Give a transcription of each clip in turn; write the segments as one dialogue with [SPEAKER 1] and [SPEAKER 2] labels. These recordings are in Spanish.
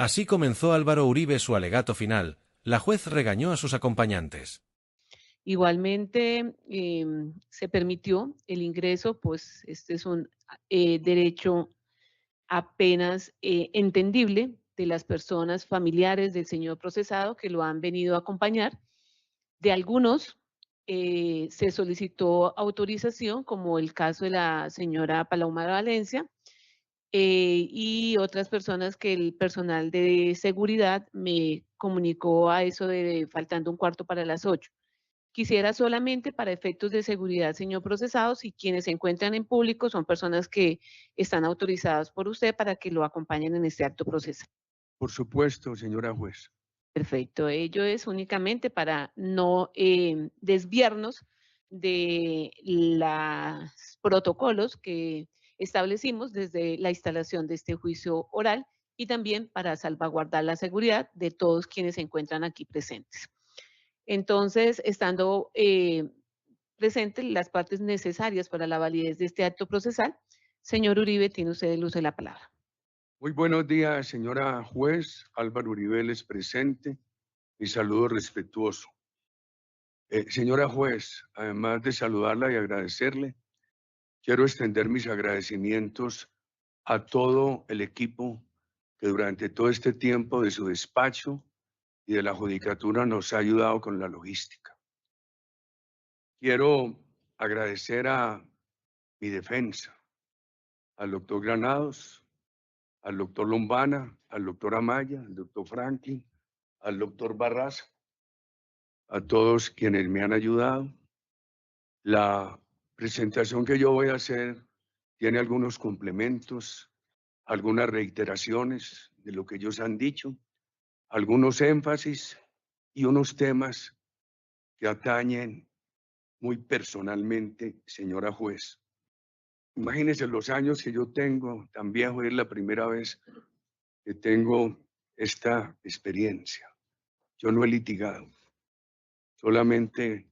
[SPEAKER 1] Así comenzó Álvaro Uribe su alegato final. La juez regañó a sus acompañantes.
[SPEAKER 2] Igualmente, se permitió el ingreso, pues este es un derecho apenas entendible de las personas familiares del señor procesado que lo han venido a acompañar. De algunos se solicitó autorización, como el caso de la señora Paloma Valencia, y otras personas que el personal de seguridad me comunicó a eso de faltando un cuarto para las 8. Quisiera solamente para efectos de seguridad, señor procesado, si quienes se encuentran en público son personas que están autorizadas por usted para que lo acompañen en este acto procesal.
[SPEAKER 3] Por supuesto, señora juez.
[SPEAKER 2] Perfecto, ello es únicamente para no desviarnos de los protocolos que establecimos desde la instalación de este juicio oral y también para salvaguardar la seguridad de todos quienes se encuentran aquí presentes. Entonces, estando presentes las partes necesarias para la validez de este acto procesal, señor Uribe, tiene usted el uso de la palabra.
[SPEAKER 3] Muy buenos días, señora juez. Álvaro Uribe es presente. Mi saludo respetuoso. Señora juez, además de saludarla y agradecerle, quiero extender mis agradecimientos a todo el equipo que durante todo este tiempo de su despacho y de la judicatura nos ha ayudado con la logística. Quiero agradecer a mi defensa, al doctor Granados, al doctor Lombana, al doctor Amaya, al doctor Franklin, al doctor Barraza, a todos quienes me han ayudado. La presentación que yo voy a hacer tiene algunos complementos, algunas reiteraciones de lo que ellos han dicho, algunos énfasis y unos temas que atañen muy personalmente, señora juez. Imagínense los años que yo tengo, tan viejo, es la primera vez que tengo esta experiencia. Yo no he litigado, solamente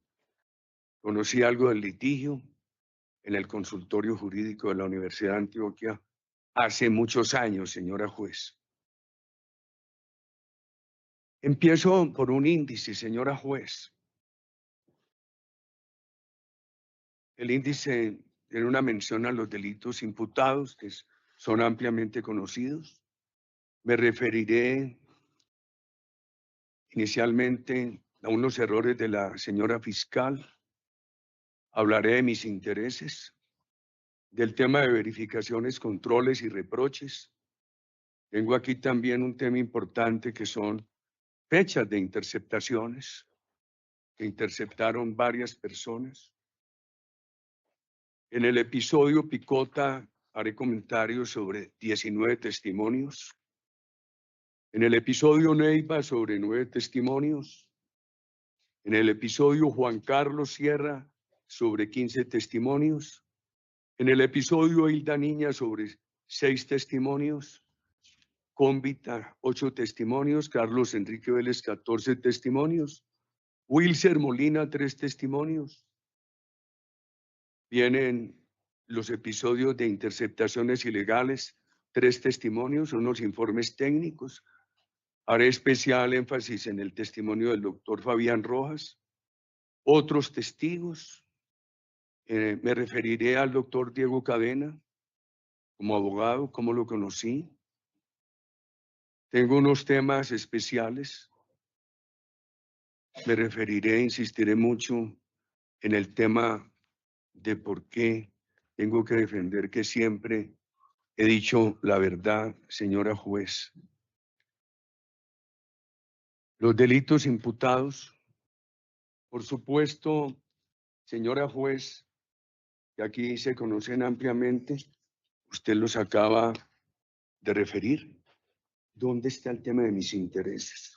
[SPEAKER 3] conocí algo del litigio en el consultorio jurídico de la Universidad de Antioquia hace muchos años, señora juez. Empiezo por un índice, señora juez. El índice tiene una mención a los delitos imputados, que son ampliamente conocidos. Me referiré inicialmente a unos errores de la señora fiscal. Hablaré de mis intereses, del tema de verificaciones, controles y reproches. Tengo aquí también un tema importante que son fechas de interceptaciones, que interceptaron varias personas. En el episodio Picota haré comentarios sobre 19 testimonios. En el episodio Neiva sobre 9 testimonios. En el episodio Juan Carlos Sierra sobre 15 testimonios. En el episodio Hilda Niña sobre 6 testimonios. Cómbita 8 testimonios. Carlos Enrique Vélez 14 testimonios. Wilser Molina 3 testimonios. Vienen los episodios de interceptaciones ilegales, 3 testimonios, unos informes técnicos. Haré especial énfasis en el testimonio del doctor Fabián Rojas. Otros testigos. Me referiré al doctor Diego Cadena como abogado, cómo lo conocí. Tengo unos temas especiales. Me referiré, insistiré mucho en el tema de por qué tengo que defender que siempre he dicho la verdad, señora juez. Los delitos imputados, por supuesto, señora juez, que aquí se conocen ampliamente, usted los acaba de referir. ¿Dónde está el tema de mis intereses?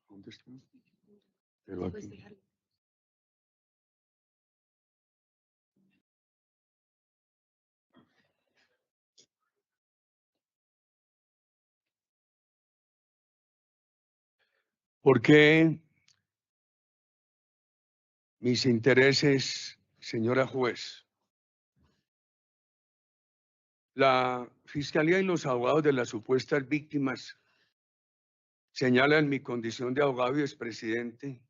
[SPEAKER 3] ¿Dónde está? Pero aquí. ¿Por qué mis intereses, señora juez? La Fiscalía y los abogados de las supuestas víctimas señalan mi condición de abogado y expresidente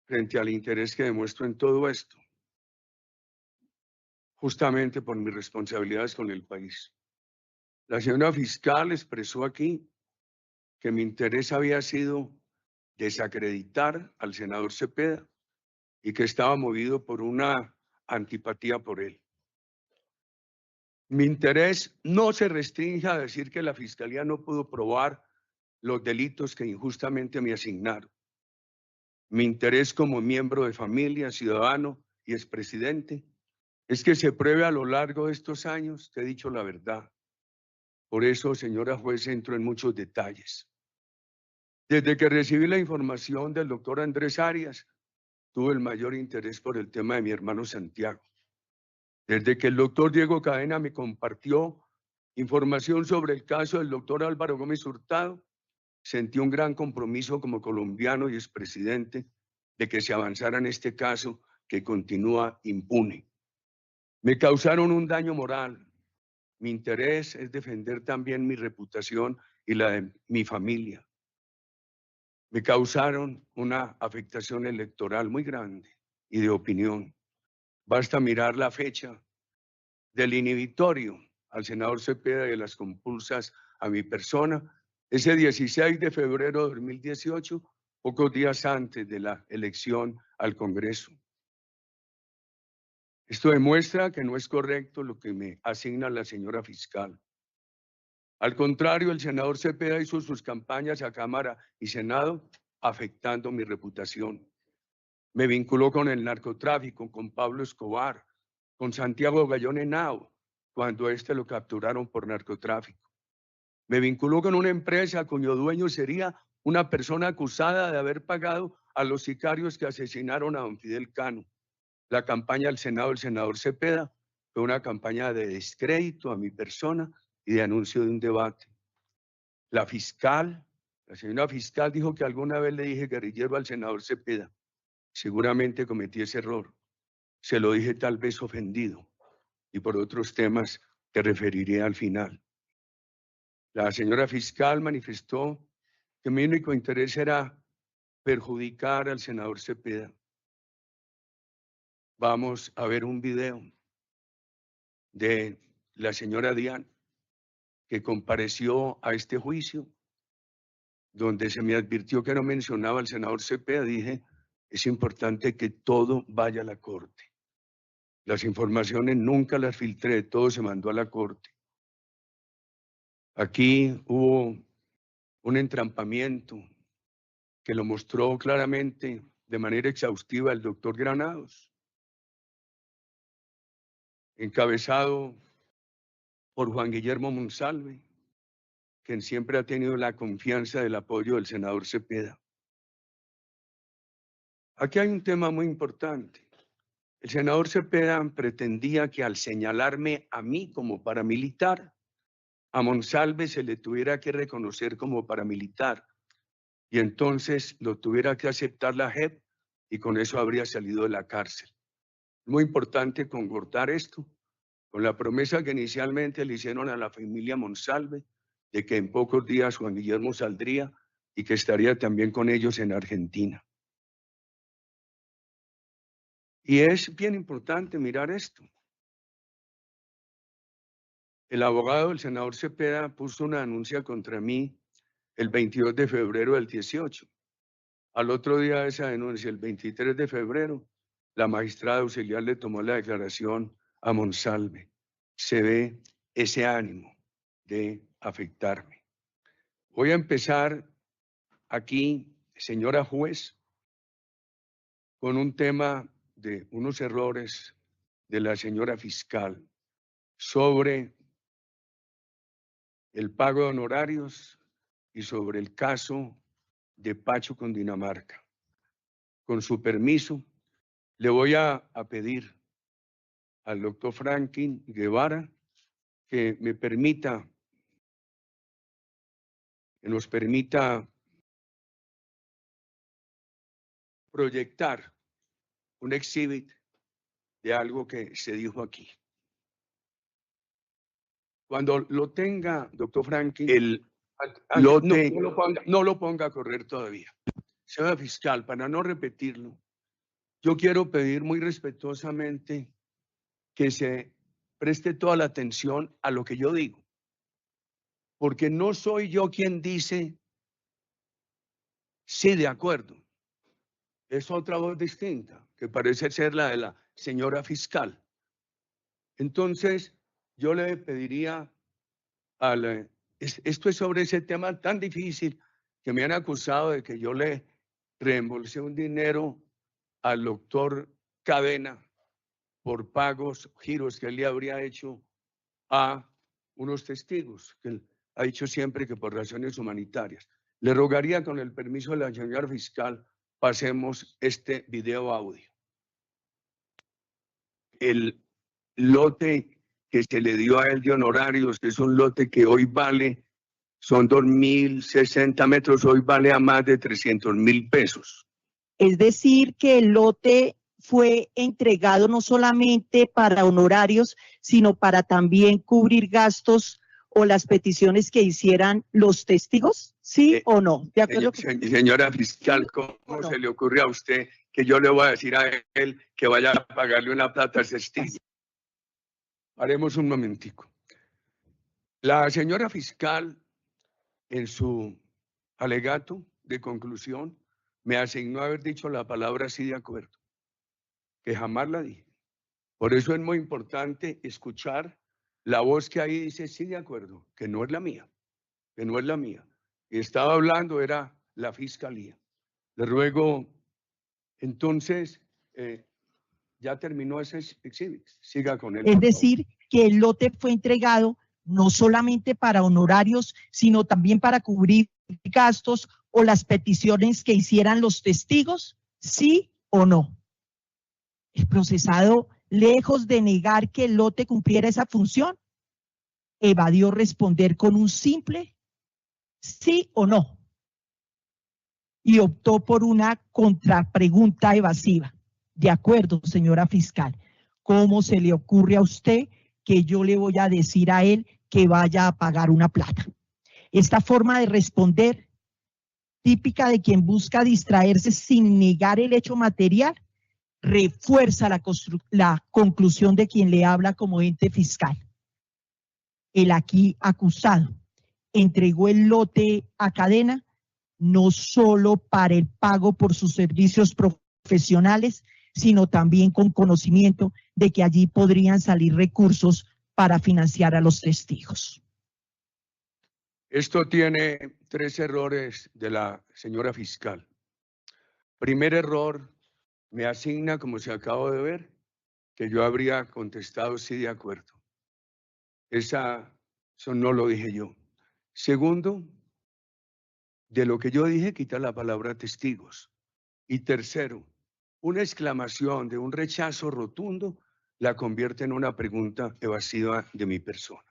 [SPEAKER 3] frente al interés que demuestro en todo esto, justamente por mis responsabilidades con el país. La señora fiscal expresó aquí que mi interés había sido desacreditar al senador Cepeda y que estaba movido por una antipatía por él. Mi interés no se restringe a decir que la Fiscalía no pudo probar los delitos que injustamente me asignaron. Mi interés como miembro de familia, ciudadano y expresidente es que se pruebe a lo largo de estos años que he dicho la verdad. Por eso, señora juez, entro en muchos detalles. Desde que recibí la información del doctor Andrés Arias, tuve el mayor interés por el tema de mi hermano Santiago. Desde que el doctor Diego Cadena me compartió información sobre el caso del doctor Álvaro Gómez Hurtado, sentí un gran compromiso como colombiano y expresidente de que se avanzara en este caso que continúa impune. Me causaron un daño moral. Mi interés es defender también mi reputación y la de mi familia. Me causaron una afectación electoral muy grande y de opinión. Basta mirar la fecha del inhibitorio al senador Cepeda y de las compulsas a mi persona, ese 16 de febrero de 2018, pocos días antes de la elección al Congreso. Esto demuestra que no es correcto lo que me asigna la señora fiscal. Al contrario, el senador Cepeda hizo sus campañas a Cámara y Senado afectando mi reputación. Me vinculó con el narcotráfico, con Pablo Escobar, con Santiago Gallón Henao, cuando lo capturaron por narcotráfico. Me vinculó con una empresa cuyo dueño sería una persona acusada de haber pagado a los sicarios que asesinaron a don Fidel Cano. La campaña al Senado del senador Cepeda fue una campaña de descrédito a mi persona y de anuncio de un debate. La señora fiscal dijo que alguna vez le dije guerrillero al senador Cepeda. Seguramente cometí ese error. Se lo dije tal vez ofendido y por otros temas te referiré al final. La señora fiscal manifestó que mi único interés era perjudicar al senador Cepeda. Vamos a ver un video de la señora Diana, que compareció a este juicio, donde se me advirtió que no mencionaba al senador Cepeda. Dije, es importante que todo vaya a la corte. Las informaciones nunca las filtré, todo se mandó a la corte. Aquí hubo un entrampamiento que lo mostró claramente de manera exhaustiva el doctor Granados, encabezado por Juan Guillermo Monsalve, quien siempre ha tenido la confianza del apoyo del senador Cepeda. Aquí hay un tema muy importante. El senador Cepeda pretendía que al señalarme a mí como paramilitar, a Monsalve se le tuviera que reconocer como paramilitar y entonces lo tuviera que aceptar la JEP y con eso habría salido de la cárcel. Muy importante concordar esto con la promesa que inicialmente le hicieron a la familia Monsalve de que en pocos días Juan Guillermo saldría y que estaría también con ellos en Argentina. Y es bien importante mirar esto. El abogado del senador Cepeda puso una denuncia contra mí el 22 de febrero del 18. Al otro día de esa denuncia, el 23 de febrero, la magistrada auxiliar le tomó la declaración a Monsalve. Se ve ese ánimo de afectarme. Voy a empezar aquí, señora juez, con un tema de unos errores de la señora fiscal sobre el pago de honorarios y sobre el caso de Pacho Cundinamarca. Con su permiso, le voy a pedir al doctor Franklin Guevara que nos permita proyectar un exhibit de algo que se dijo aquí. Cuando lo tenga, doctor Franklin, el lote, no lo ponga a correr todavía. Señora fiscal, para no repetirlo, yo quiero pedir muy respetuosamente que se preste toda la atención a lo que yo digo, porque no soy yo quien dice sí, de acuerdo. Es otra voz distinta, que parece ser la de la señora fiscal. Entonces, yo le pediría esto es sobre ese tema tan difícil que me han acusado de que yo le reembolsé un dinero al doctor Cadena por pagos, giros que él le habría hecho a unos testigos, que él ha dicho siempre que por razones humanitarias. Le rogaría, con el permiso de la señora fiscal, pasemos este video audio. El lote que se le dio a él de honorarios, que es un lote que hoy vale, son 2.060 metros, hoy vale a más de 300.000 pesos.
[SPEAKER 4] Es decir, que el lote fue entregado no solamente para honorarios, sino para también cubrir gastos o las peticiones que hicieran los testigos, ¿sí o no? ¿De acuerdo?
[SPEAKER 3] Señora fiscal, ¿cómo se le ocurre a usted que yo le voy a decir a él que vaya a pagarle una plata a ese testigo? Haremos un momentico. La señora fiscal, en su alegato de conclusión, me asignó haber dicho la palabra sí de acuerdo, que jamás la dije. Por eso es muy importante escuchar la voz que ahí dice sí de acuerdo, que no es la mía, que no es la mía. Y estaba hablando, era la fiscalía. Le ruego, entonces, ya terminó ese exhibit, siga con él.
[SPEAKER 4] Es decir, que el lote fue entregado no solamente para honorarios, sino también para cubrir gastos o las peticiones que hicieran los testigos, ¿sí o no? El procesado, lejos de negar que el lote cumpliera esa función, evadió responder con un simple sí o no y optó por una contrapregunta evasiva. De acuerdo, señora fiscal, ¿cómo se le ocurre a usted que yo le voy a decir a él que vaya a pagar una plata? Esta forma de responder, típica de quien busca distraerse sin negar el hecho material, refuerza la conclusión de quien le habla como ente fiscal. El aquí acusado entregó el lote a Cadena no solo para el pago por sus servicios profesionales, sino también con conocimiento de que allí podrían salir recursos para financiar a los testigos.
[SPEAKER 3] Esto tiene 3 errores de la señora fiscal. Primer error, me asigna, como se acabó de ver, que yo habría contestado sí de acuerdo. Eso no lo dije yo. Segundo, de lo que yo dije, quita la palabra testigos. Y tercero, una exclamación de un rechazo rotundo la convierte en una pregunta evasiva de mi persona.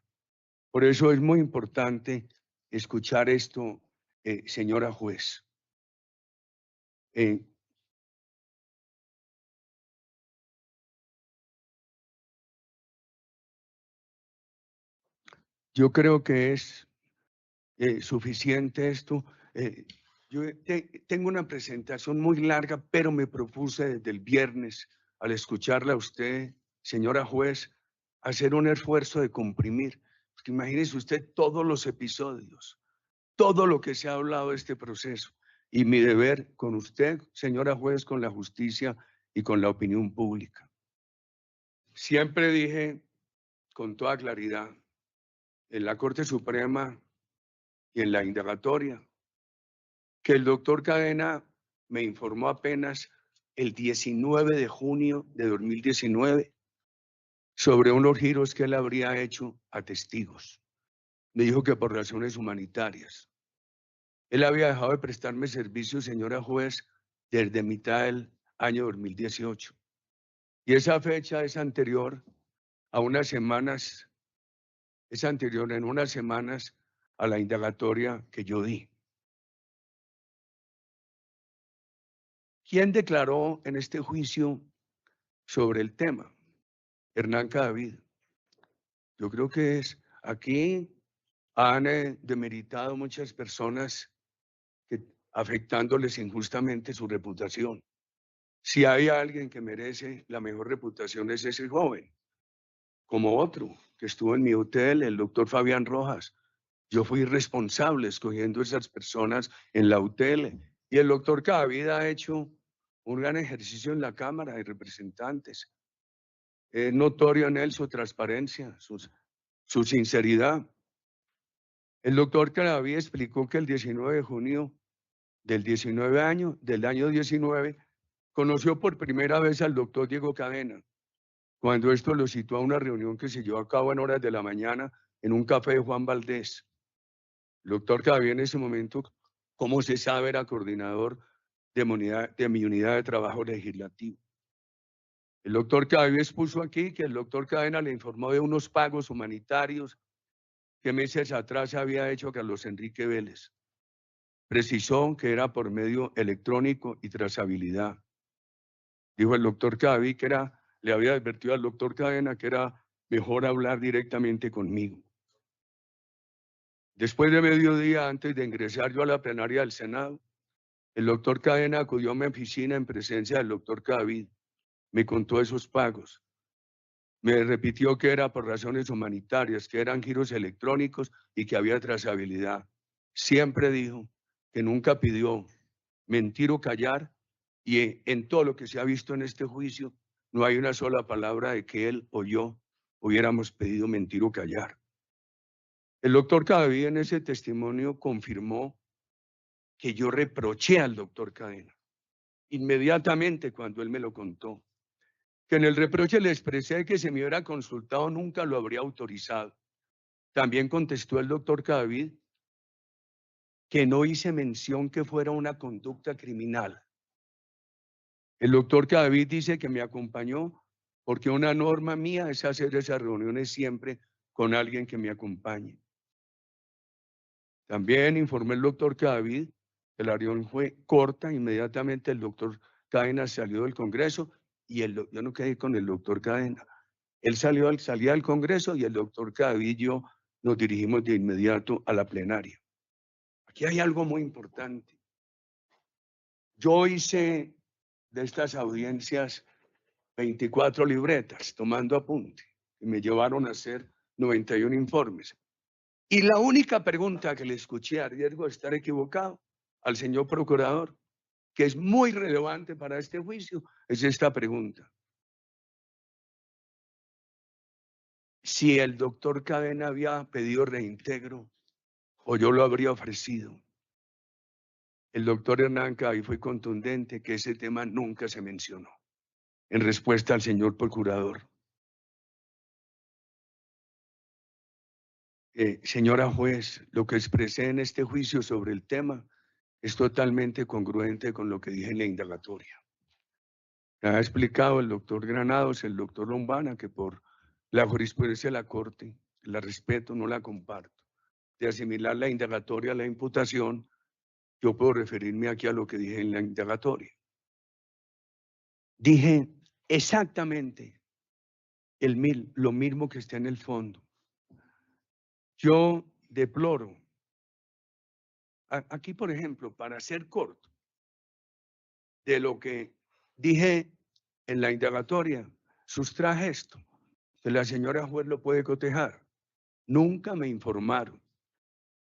[SPEAKER 3] Por eso es muy importante escuchar esto, señora juez. Yo creo que es suficiente esto. Yo tengo una presentación muy larga, pero me propuse desde el viernes, al escucharla a usted, señora juez, hacer un esfuerzo de comprimir. Porque imagínese usted todos los episodios, todo lo que se ha hablado de este proceso. Y mi deber con usted, señora juez, con la justicia y con la opinión pública. Siempre dije con toda claridad, en la Corte Suprema y en la indagatoria, que el doctor Cadena me informó apenas el 19 de junio de 2019 sobre unos giros que él habría hecho a testigos. Me dijo que por razones humanitarias. Él había dejado de prestarme servicios, señora juez, desde mitad del año 2018. Y esa fecha es anterior a unas semanas, en unas semanas a la indagatoria que yo di. ¿Quién declaró en este juicio sobre el tema? Hernán Cadavid. Yo creo que aquí han demeritado muchas personas afectándoles injustamente su reputación. Si hay alguien que merece la mejor reputación es ese joven, como otro que estuvo en mi hotel, el doctor Fabián Rojas. Yo fui responsable escogiendo esas personas en la UTL y el doctor Cadavid ha hecho un gran ejercicio en la Cámara de Representantes. Es notorio en él su transparencia, su sinceridad. El doctor Cadavid explicó que el 19 de junio del año 19, conoció por primera vez al doctor Diego Cadena, cuando esto lo citó a una reunión que se llevó a cabo en horas de la mañana en un café de Juan Valdés. El doctor Cadavid en ese momento, como se sabe, era coordinador de mi unidad de trabajo legislativo. El doctor Cadavid expuso aquí que el doctor Cadena le informó de unos pagos humanitarios que meses atrás había hecho Carlos Enrique Vélez. Precisó que era por medio electrónico y trazabilidad. Dijo el doctor Cadavid que le había advertido al doctor Cadena que era mejor hablar directamente conmigo. Después de mediodía, antes de ingresar yo a la plenaria del Senado, el doctor Cadena acudió a mi oficina en presencia del doctor Cadavid. Me contó esos pagos. Me repitió que era por razones humanitarias, que eran giros electrónicos y que había trazabilidad. Siempre dijo que nunca pidió mentir o callar, y en todo lo que se ha visto en este juicio no hay una sola palabra de que él o yo hubiéramos pedido mentir o callar. El doctor Cadavid en ese testimonio confirmó que yo reproché al doctor Cadena inmediatamente cuando él me lo contó, que en el reproche le expresé que si me hubiera consultado nunca lo habría autorizado. También contestó el doctor Cadavid que no hice mención que fuera una conducta criminal. El doctor Cadavid dice que me acompañó porque una norma mía es hacer esas reuniones siempre con alguien que me acompañe. También informé el doctor Cadavid que la reunión fue corta. Inmediatamente el doctor Cadena salió del Congreso y yo no quedé con el doctor Cadena. Él salía del Congreso y el doctor Cadavid y yo nos dirigimos de inmediato a la plenaria. Aquí hay algo muy importante. Yo hice de estas audiencias 24 libretas tomando apunte y me llevaron a hacer 91 informes. Y la única pregunta que le escuché, a riesgo de estar equivocado, al señor procurador, que es muy relevante para este juicio, es esta pregunta. Si el doctor Cadena había pedido reintegro o yo lo habría ofrecido. El doctor Hernán Cadavid fue contundente que ese tema nunca se mencionó en respuesta al señor procurador. Señora juez, lo que expresé en este juicio sobre el tema es totalmente congruente con lo que dije en la indagatoria. Ha explicado el doctor Granados, el doctor Lombana, que por la jurisprudencia de la Corte, la respeto, no la comparto. De asimilar la indagatoria a la imputación, yo puedo referirme aquí a lo que dije en la indagatoria. Dije exactamente lo mismo que está en el fondo. Yo deploro, aquí por ejemplo, para ser corto, de lo que dije en la indagatoria, sustraje esto, que la señora juez lo puede cotejar. Nunca me informaron.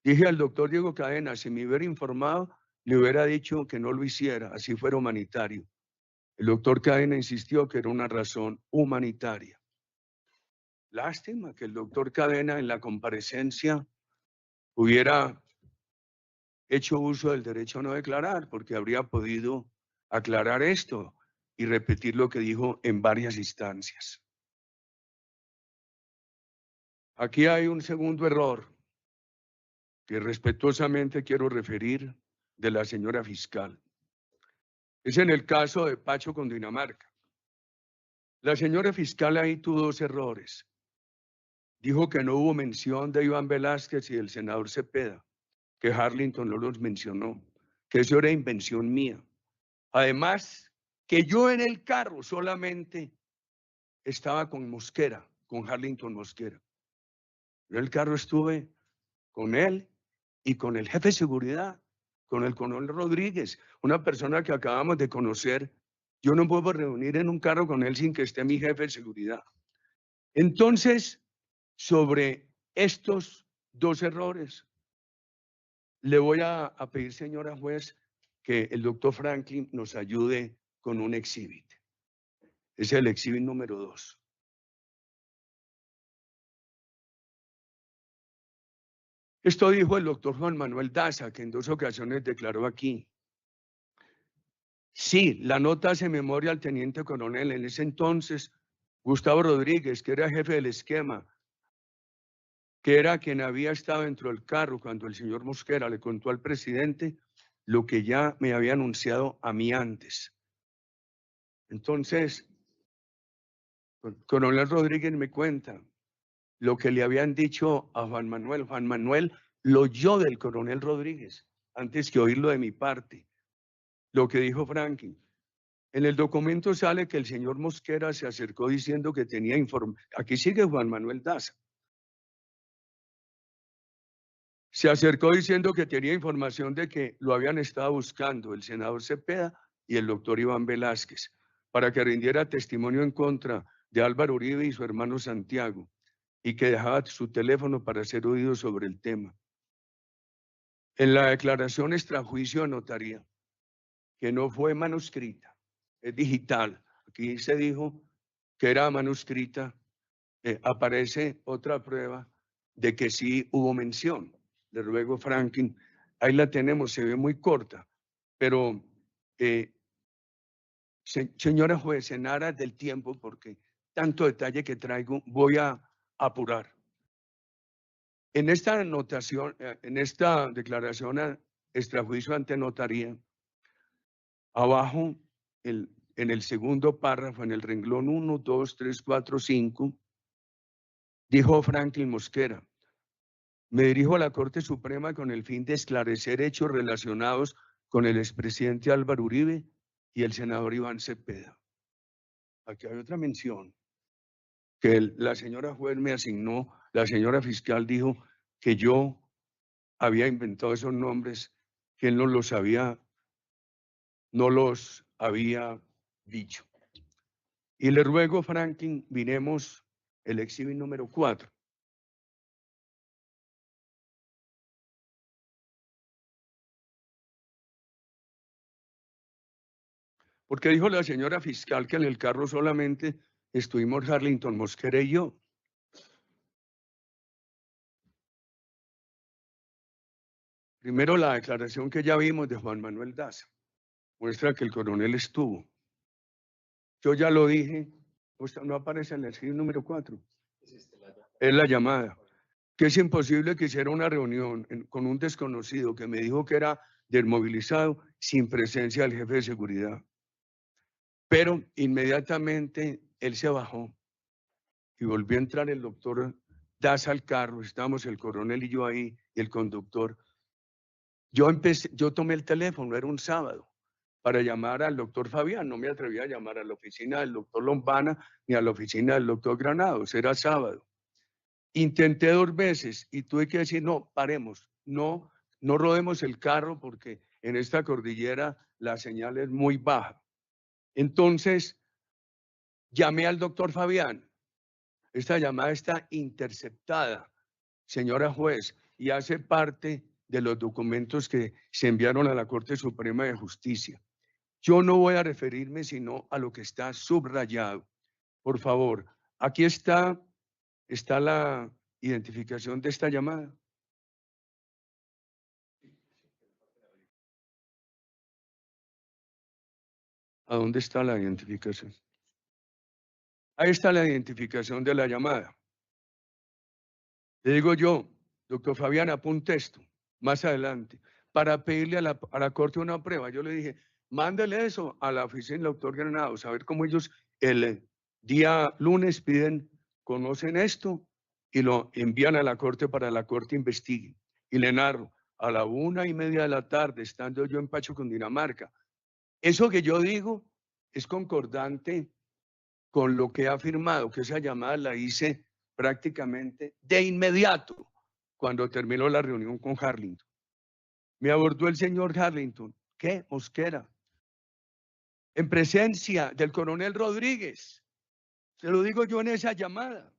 [SPEAKER 3] Dije al doctor Diego Cadena, si me hubiera informado, le hubiera dicho que no lo hiciera, así fuera humanitario. El doctor Cadena insistió que era una razón humanitaria. Lástima que el doctor Cadena en la comparecencia hubiera hecho uso del derecho a no declarar, porque habría podido aclarar esto y repetir lo que dijo en varias instancias. Aquí hay un segundo error que respetuosamente quiero referir de la señora fiscal. Es en el caso de Pacho Cundinamarca. La señora fiscal ahí tuvo dos errores. Dijo que no hubo mención de Iván Velázquez y del senador Cepeda, que Harlington no los mencionó, que eso era invención mía. Además, que yo en el carro solamente estaba con Mosquera, con Harlington Mosquera. Yo en el carro estuve con él y con el jefe de seguridad, con el coronel Rodríguez, una persona que acabamos de conocer. Yo no puedo reunir en un carro con él sin que esté mi jefe de seguridad. Entonces, sobre estos dos errores, le voy a pedir, señora juez, que el doctor Franklin nos ayude con un exhibit. Es el exhibit número 2. Esto dijo el doctor Juan Manuel Daza, que en 2 ocasiones declaró aquí. Sí, la nota hace memoria al teniente coronel. En ese entonces, Gustavo Rodríguez, que era jefe del esquema, que era quien había estado dentro del carro cuando el señor Mosquera le contó al presidente lo que ya me había anunciado a mí antes. Entonces, coronel Rodríguez me cuenta lo que le habían dicho a Juan Manuel. Juan Manuel lo oyó del coronel Rodríguez antes que oírlo de mi parte. Lo que dijo Franklin. En el documento sale que el señor Mosquera se acercó diciendo que tenía información. Aquí sigue Juan Manuel Daza. Se acercó diciendo que tenía información de que lo habían estado buscando el senador Cepeda y el doctor Iván Velázquez para que rindiera testimonio en contra de Álvaro Uribe y su hermano Santiago, y que dejaba su teléfono para ser oído sobre el tema. En la declaración extrajuicio anotaría que no fue manuscrita, es digital. Aquí se dijo que era manuscrita. Aparece otra prueba de que sí hubo mención. Le ruego, Franklin, ahí la tenemos, se ve muy corta, pero señora juez, en aras del tiempo, porque tanto detalle que traigo, voy a apurar. En esta anotación, en esta declaración extrajuicio ante notaría, abajo, en el segundo párrafo, en el renglón 1, 2, 3, 4, 5, dijo Franklin Mosquera: me dirijo a la Corte Suprema con el fin de esclarecer hechos relacionados con el expresidente Álvaro Uribe y el senador Iván Cepeda. Aquí hay otra mención que la señora juez me asignó. La señora fiscal dijo que yo había inventado esos nombres, que él no los había dicho. Y le ruego, Franklin, miremos el exhibit número 4. Porque dijo la señora fiscal que en el carro solamente estuvimos Harlington Mosquera y yo. Primero, la declaración que ya vimos de Juan Manuel Daza muestra que el coronel estuvo. Yo ya lo dije, no aparece en el exhibit número 4. Es la llamada. Que es imposible que hiciera una reunión con un desconocido que me dijo que era desmovilizado sin presencia del jefe de seguridad. Pero inmediatamente él se bajó y volvió a entrar el doctor Daza al carro. Estábamos el coronel y yo ahí, y el conductor. Yo tomé el teléfono, era un sábado, para llamar al doctor Fabián. No me atreví a llamar a la oficina del doctor Lombana ni a la oficina del doctor Granados, era sábado. Intenté 2 veces y tuve que decir: no, paremos, no rodemos el carro porque en esta cordillera la señal es muy baja. Entonces, llamé al doctor Fabián. Esta llamada está interceptada, señora juez, y hace parte de los documentos que se enviaron a la Corte Suprema de Justicia. Yo no voy a referirme sino a lo que está subrayado. Por favor, aquí está la identificación de esta llamada. ¿A dónde está la identificación? Ahí está la identificación de la llamada. Le digo yo, doctor Fabián, apunte esto más adelante para pedirle a la Corte una prueba. Yo le dije: mándele eso a la oficina del doctor Granados, a ver cómo ellos el día lunes conocen esto y lo envían a la Corte para la Corte investigue. Y le narro, a la 1:30 de la tarde, estando yo en Pacho, Cundinamarca, Eso que yo digo es concordante con lo que he afirmado, que esa llamada la hice prácticamente de inmediato cuando terminó la reunión con Harlington. Me abordó el señor Harlington. ¿Qué? Mosquera. En presencia del coronel Rodríguez. Se lo digo yo en esa llamada.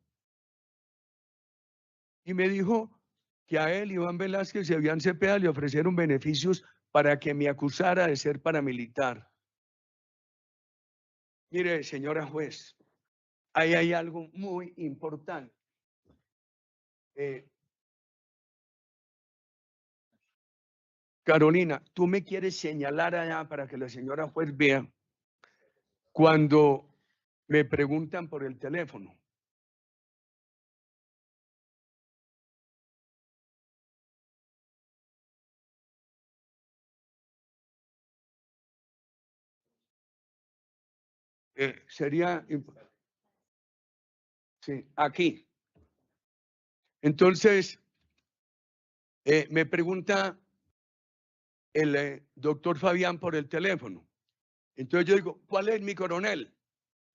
[SPEAKER 3] Y me dijo que a él, Iván Velázquez y a Iván Cepeda le ofrecieron beneficios para que me acusara de ser paramilitar. Mire, señora juez, ahí hay algo muy importante. Carolina, tú me quieres señalar allá para que la señora juez vea cuando me preguntan por el teléfono. Sería, sí, aquí. Entonces, me pregunta el doctor Fabián por el teléfono. Entonces yo digo, ¿cuál es mi coronel?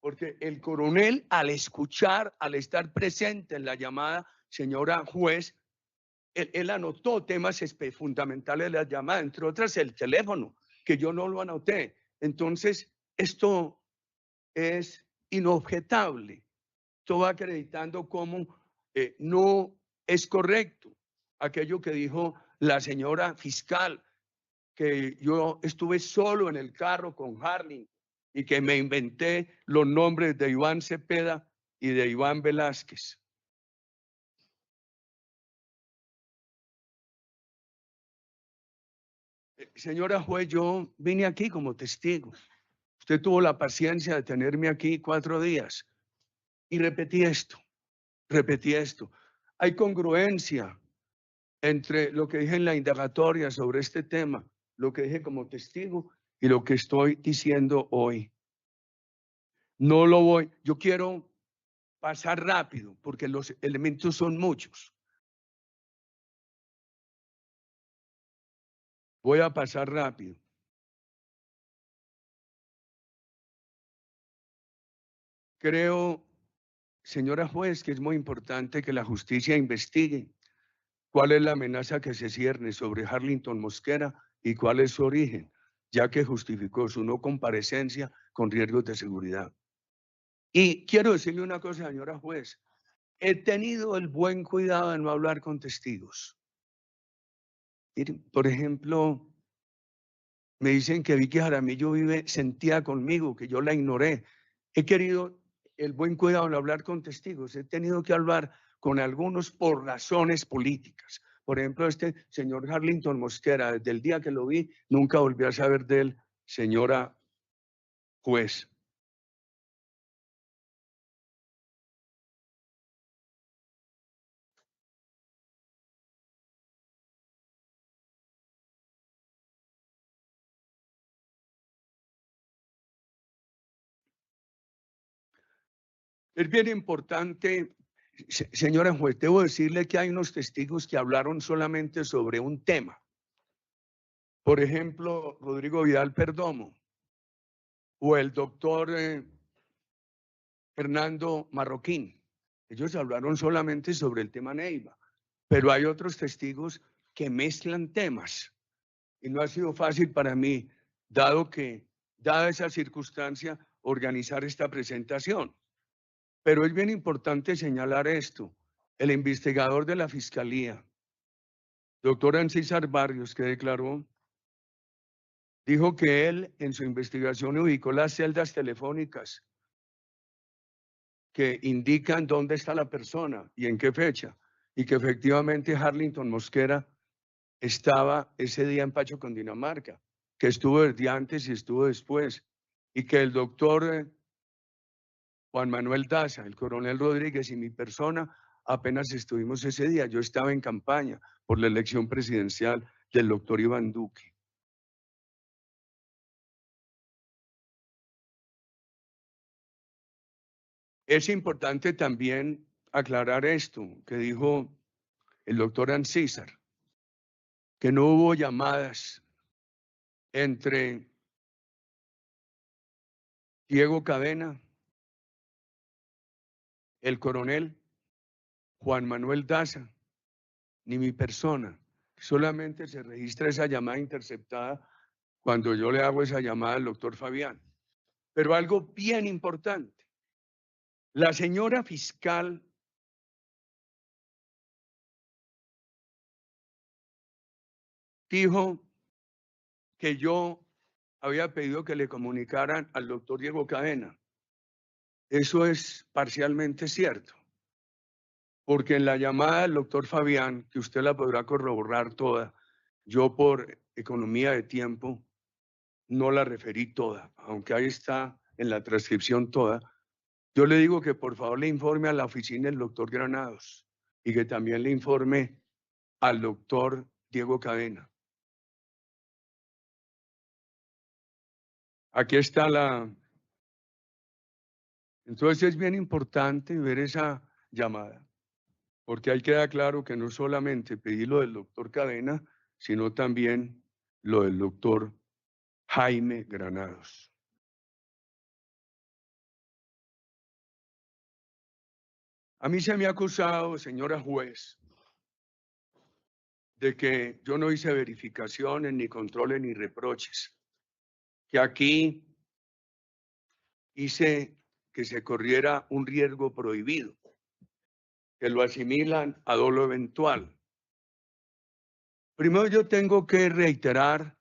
[SPEAKER 3] Porque el coronel, al escuchar, al estar presente en la llamada, señora juez, él anotó temas fundamentales de la llamada, entre otras el teléfono, que yo no lo anoté. Entonces, esto es inobjetable. Esto va acreditando cómo no es correcto aquello que dijo la señora fiscal, que yo estuve solo en el carro con Harling y que me inventé los nombres de Iván Cepeda y de Iván Velázquez. Señora juez, yo vine aquí como testigo. Usted tuvo la paciencia de tenerme aquí 4 días y repetí esto. Hay congruencia entre lo que dije en la indagatoria sobre este tema, lo que dije como testigo y lo que estoy diciendo hoy. No lo voy, yo quiero pasar rápido porque los elementos son muchos. Voy a pasar rápido. Creo, señora juez, que es muy importante que la justicia investigue cuál es la amenaza que se cierne sobre Harlington Mosquera y cuál es su origen, ya que justificó su no comparecencia con riesgos de seguridad. Y quiero decirle una cosa, señora juez, he tenido el buen cuidado de no hablar con testigos. Miren, por ejemplo, me dicen que Vicky Jaramillo vive sentida conmigo, que yo la ignoré. He querido el buen cuidado de no hablar con testigos. He tenido que hablar con algunos por razones políticas. Por ejemplo, este señor Harlington Mosquera, desde el día que lo vi, nunca volví a saber de él, señora juez. Es bien importante, señora juez, debo decirle que hay unos testigos que hablaron solamente sobre un tema. Por ejemplo, Rodrigo Vidal Perdomo o el doctor Fernando Marroquín. Ellos hablaron solamente sobre el tema Neiva, pero hay otros testigos que mezclan temas y no ha sido fácil para mí, dada esa circunstancia, organizar esta presentación. Pero es bien importante señalar esto. El investigador de la Fiscalía, doctor Ancísar Barrios, que declaró, dijo que él en su investigación ubicó las celdas telefónicas que indican dónde está la persona y en qué fecha, y que efectivamente Harlington Mosquera estaba ese día en Pacho, Cundinamarca, que estuvo desde antes y estuvo después, y que el doctor Juan Manuel Daza, el coronel Rodríguez y mi persona apenas estuvimos ese día. Yo estaba en campaña por la elección presidencial del doctor Iván Duque. Es importante también aclarar esto que dijo el doctor Ancísar, que no hubo llamadas entre Diego Cadena, el coronel Juan Manuel Daza, ni mi persona. Solamente se registra esa llamada interceptada cuando yo le hago esa llamada al doctor Fabián. Pero algo bien importante, la señora fiscal dijo que yo había pedido que le comunicaran al doctor Diego Cadena. Eso es parcialmente cierto, porque en la llamada del doctor Fabián, que usted la podrá corroborar toda, yo por economía de tiempo no la referí toda, aunque ahí está en la transcripción toda. Yo le digo que por favor le informe a la oficina del doctor Granados y que también le informe al doctor Diego Cadena. Aquí está la... Entonces es bien importante ver esa llamada, porque ahí queda claro que no solamente pedí lo del doctor Cadena, sino también lo del doctor Jaime Granados. A mí se me ha acusado, señora juez, de que yo no hice verificaciones, ni controles, ni reproches, que aquí hice que se corriera un riesgo prohibido, que lo asimilan a dolo eventual. Primero yo tengo que reiterar,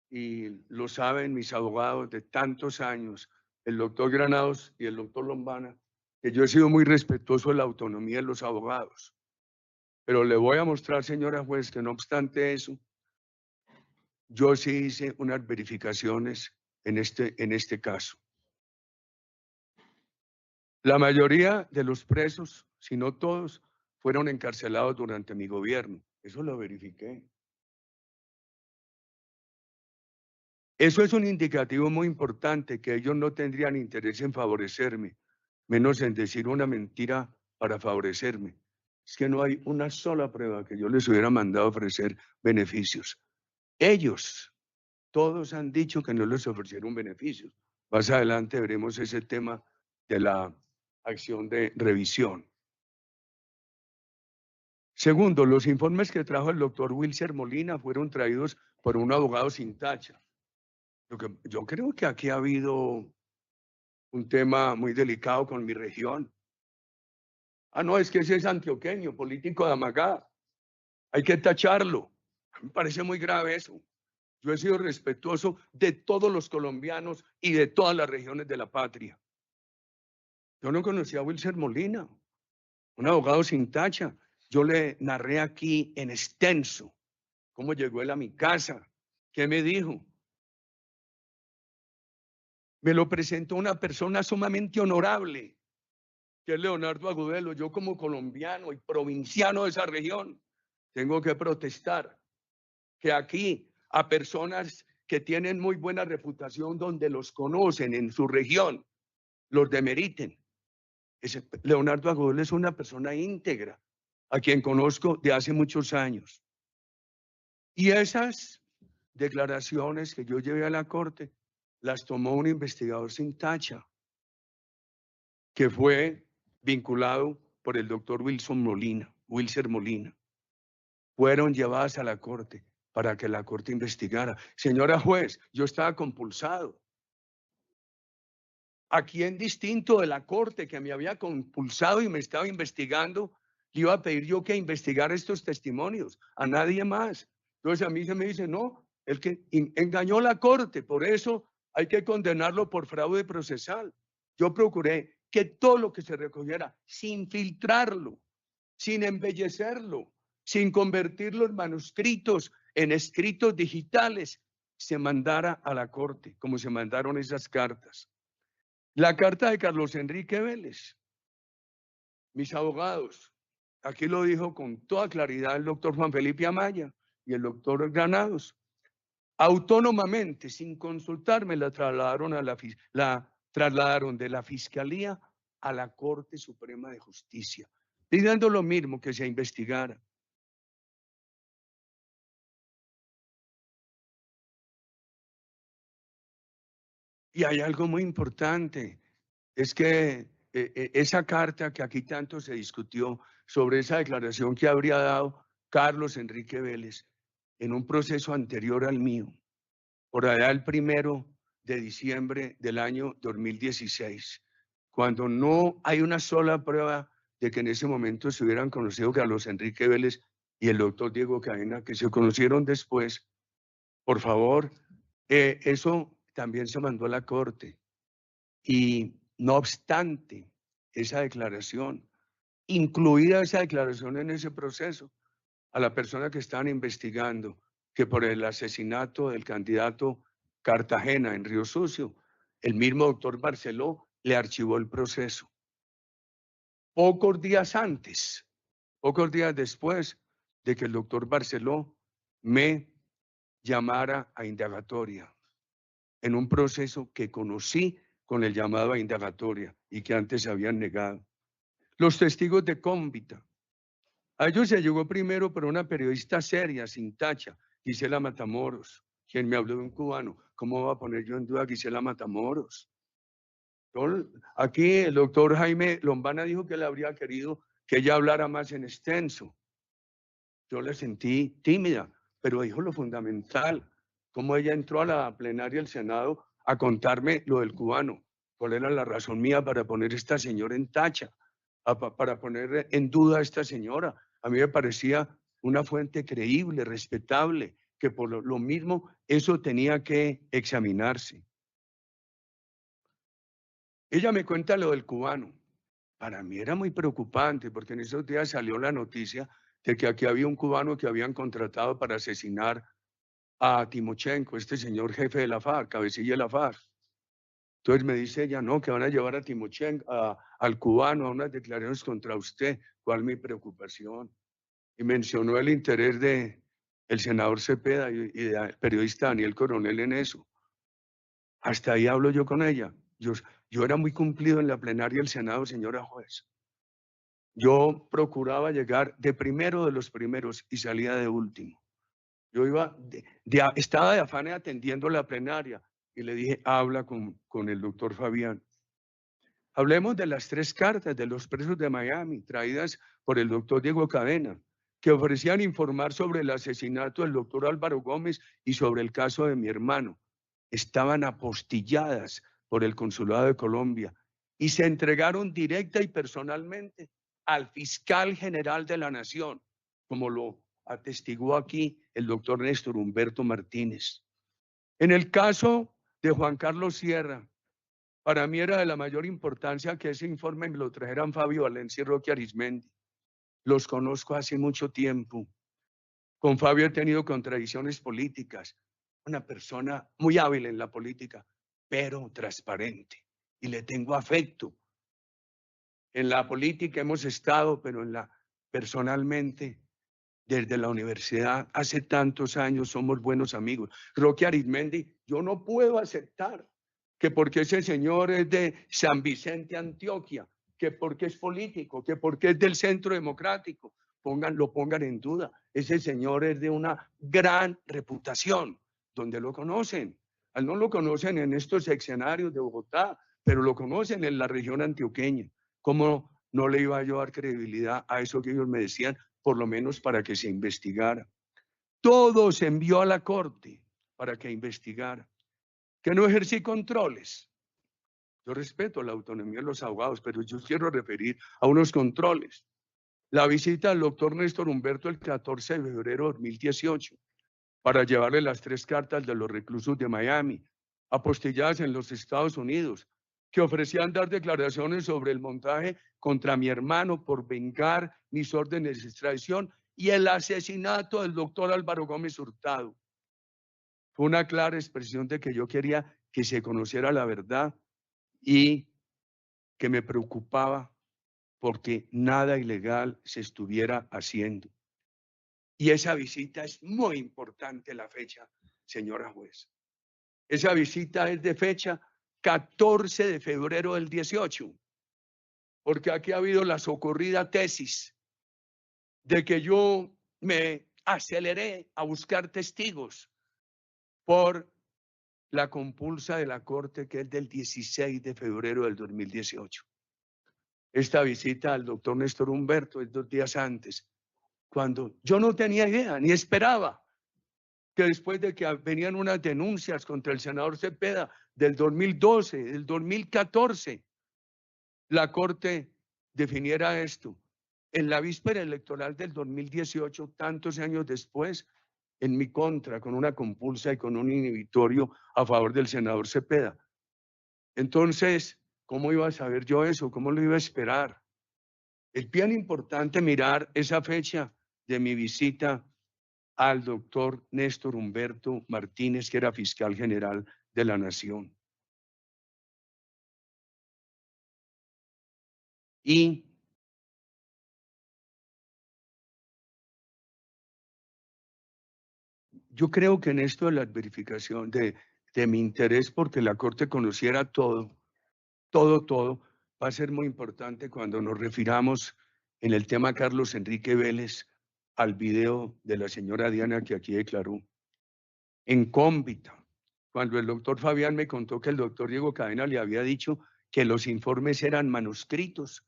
[SPEAKER 3] y lo saben mis abogados de tantos años, el doctor Granados y el doctor Lombana, que yo he sido muy respetuoso de la autonomía de los abogados. Pero le voy a mostrar, señora juez, que no obstante eso, yo sí hice unas verificaciones en este caso. La mayoría de los presos, si no todos, fueron encarcelados durante mi gobierno. Eso lo verifiqué. Eso es un indicativo muy importante, que ellos no tendrían interés en favorecerme, menos en decir una mentira para favorecerme. Es que no hay una sola prueba que yo les hubiera mandado ofrecer beneficios. Ellos, todos han dicho que no les ofrecieron beneficios. Más adelante veremos ese tema de la acción de revisión. Segundo, los informes que trajo el doctor Wilser Molina fueron traídos por un abogado sin tacha. Yo creo que aquí ha habido un tema muy delicado con mi región. Ah, no, es que ese es antioqueño, político de Amagá. Hay que tacharlo. Me parece muy grave eso. Yo he sido respetuoso de todos los colombianos y de todas las regiones de la patria. Yo no conocía a Wilser Molina, un abogado sin tacha. Yo le narré aquí en extenso cómo llegó él a mi casa, qué me dijo. Me lo presentó una persona sumamente honorable, que es Leonardo Agudelo. Yo como colombiano y provinciano de esa región, tengo que protestar que aquí a personas que tienen muy buena reputación, donde los conocen en su región, los demeriten. Leonardo Agudelo es una persona íntegra, a quien conozco de hace muchos años. Y esas declaraciones que yo llevé a la corte las tomó un investigador sin tacha, que fue vinculado por el doctor Wilser Molina. Fueron llevadas a la corte para que la corte investigara. Señora juez, yo estaba compulsado. ¿A quién distinto de la corte que me había compulsado y me estaba investigando, le iba a pedir yo que investigara estos testimonios? A nadie más. Entonces a mí se me dice, no, el que engañó a la corte, por eso hay que condenarlo por fraude procesal. Yo procuré que todo lo que se recogiera, sin filtrarlo, sin embellecerlo, sin convertir los manuscritos en escritos digitales, se mandara a la corte, como se mandaron esas cartas. La carta de Carlos Enrique Vélez, mis abogados, aquí lo dijo con toda claridad el doctor Juan Felipe Amaya y el doctor Granados, autónomamente, sin consultarme, la trasladaron de la Fiscalía a la Corte Suprema de Justicia, pidiendo lo mismo, que se investigara. Y hay algo muy importante, es que esa carta que aquí tanto se discutió sobre esa declaración que habría dado Carlos Enrique Vélez en un proceso anterior al mío, por allá el 1 de diciembre del año 2016, cuando no hay una sola prueba de que en ese momento se hubieran conocido Carlos Enrique Vélez y el doctor Diego Cadena, que se conocieron después. Por favor, eso también se mandó a la Corte. Y no obstante esa declaración, incluida esa declaración en ese proceso, a la persona que estaban investigando, que por el asesinato del candidato Cartagena en Río Sucio, el mismo doctor Barceló le archivó el proceso. Pocos días después de que el doctor Barceló me llamara a indagatoria en un proceso que conocí con el llamado a indagatoria y que antes habían negado. Los testigos de cómbita. A ellos se llegó primero por una periodista seria, sin tacha, Gisela Matamoros, quien me habló de un cubano. ¿Cómo va a poner yo en duda a Gisela Matamoros? Aquí el doctor Jaime Lombana dijo que él habría querido que ella hablara más en extenso. Yo la sentí tímida, pero dijo lo fundamental, cómo ella entró a la plenaria del Senado a contarme lo del cubano, cuál era la razón mía para poner a esta señora en tacha, para poner en duda a esta señora. A mí me parecía una fuente creíble, respetable, que por lo mismo eso tenía que examinarse. Ella me cuenta lo del cubano. Para mí era muy preocupante porque en esos días salió la noticia de que aquí había un cubano que habían contratado para asesinar a Timochenko, este señor jefe de la FARC, cabecilla de la FARC. Entonces me dice ella, no, que van a llevar a Timochenko, al cubano, a unas declaraciones contra usted. ¿Cuál mi preocupación? Y mencionó el interés del senador Cepeda y del periodista Daniel Coronel en eso. Hasta ahí hablo yo con ella. Yo era muy cumplido en la plenaria del Senado, señora juez. Yo procuraba llegar de primero de los primeros y salía de último. Yo iba, estaba de afán atendiendo la plenaria y le dije, habla con el doctor Fabián. Hablemos de las 3 cartas de los presos de Miami traídas por el doctor Diego Cadena, que ofrecían informar sobre el asesinato del doctor Álvaro Gómez y sobre el caso de mi hermano. Estaban apostilladas por el Consulado de Colombia y se entregaron directa y personalmente al fiscal general de la Nación, como lo atestiguó aquí el doctor Néstor Humberto Martínez. En el caso de Juan Carlos Sierra, para mí era de la mayor importancia que ese informe me lo trajeran Fabio Valencia y Roque Arismendi. Los conozco hace mucho tiempo. Con Fabio he tenido contradicciones políticas. Una persona muy hábil en la política, pero transparente. Y le tengo afecto. En la política hemos estado, pero personalmente, desde la universidad, hace tantos años somos buenos amigos. Roque Arismendi, yo no puedo aceptar que porque ese señor es de San Vicente, Antioquia, que porque es político, que porque es del Centro Democrático, lo pongan en duda. Ese señor es de una gran reputación, donde lo conocen. No lo conocen en estos escenarios de Bogotá, pero lo conocen en la región antioqueña. ¿Cómo no le iba yo a dar credibilidad a eso que ellos me decían, por lo menos para que se investigara? Todo se envió a la Corte para que investigara. Que no ejercí controles. Yo respeto la autonomía de los abogados, pero yo quiero referir a unos controles. La visita del doctor Néstor Humberto el 14 de febrero de 2018 para llevarle las 3 cartas de los reclusos de Miami, apostilladas en los Estados Unidos, que ofrecían dar declaraciones sobre el montaje contra mi hermano por vengar mis órdenes de extradición y el asesinato del doctor Álvaro Gómez Hurtado. Fue una clara expresión de que yo quería que se conociera la verdad y que me preocupaba porque nada ilegal se estuviera haciendo. Y esa visita es muy importante, la fecha, señora juez. Esa visita es de fecha 14 de febrero del 18, porque aquí ha habido la socorrida tesis de que yo me aceleré a buscar testigos por la compulsa de la Corte, que es del 16 de febrero del 2018. Esta visita al doctor Néstor Humberto es 2 días antes, cuando yo no tenía idea, ni esperaba que después de que venían unas denuncias contra el senador Cepeda del 2012, del 2014, la Corte definiera esto. En la víspera electoral del 2018, tantos años después, en mi contra, con una compulsa y con un inhibitorio a favor del senador Cepeda. Entonces, ¿cómo iba a saber yo eso? ¿Cómo lo iba a esperar? Es bien importante mirar esa fecha de mi visita al doctor Néstor Humberto Martínez, que era fiscal general de la Nación. Y yo creo que en esto de la verificación de mi interés porque la Corte conociera todo, va a ser muy importante cuando nos refiramos en el tema Carlos Enrique Vélez al video de la señora Diana que aquí declaró. En Cómbita, cuando el doctor Fabián me contó que el doctor Diego Cadena le había dicho que los informes eran manuscritos,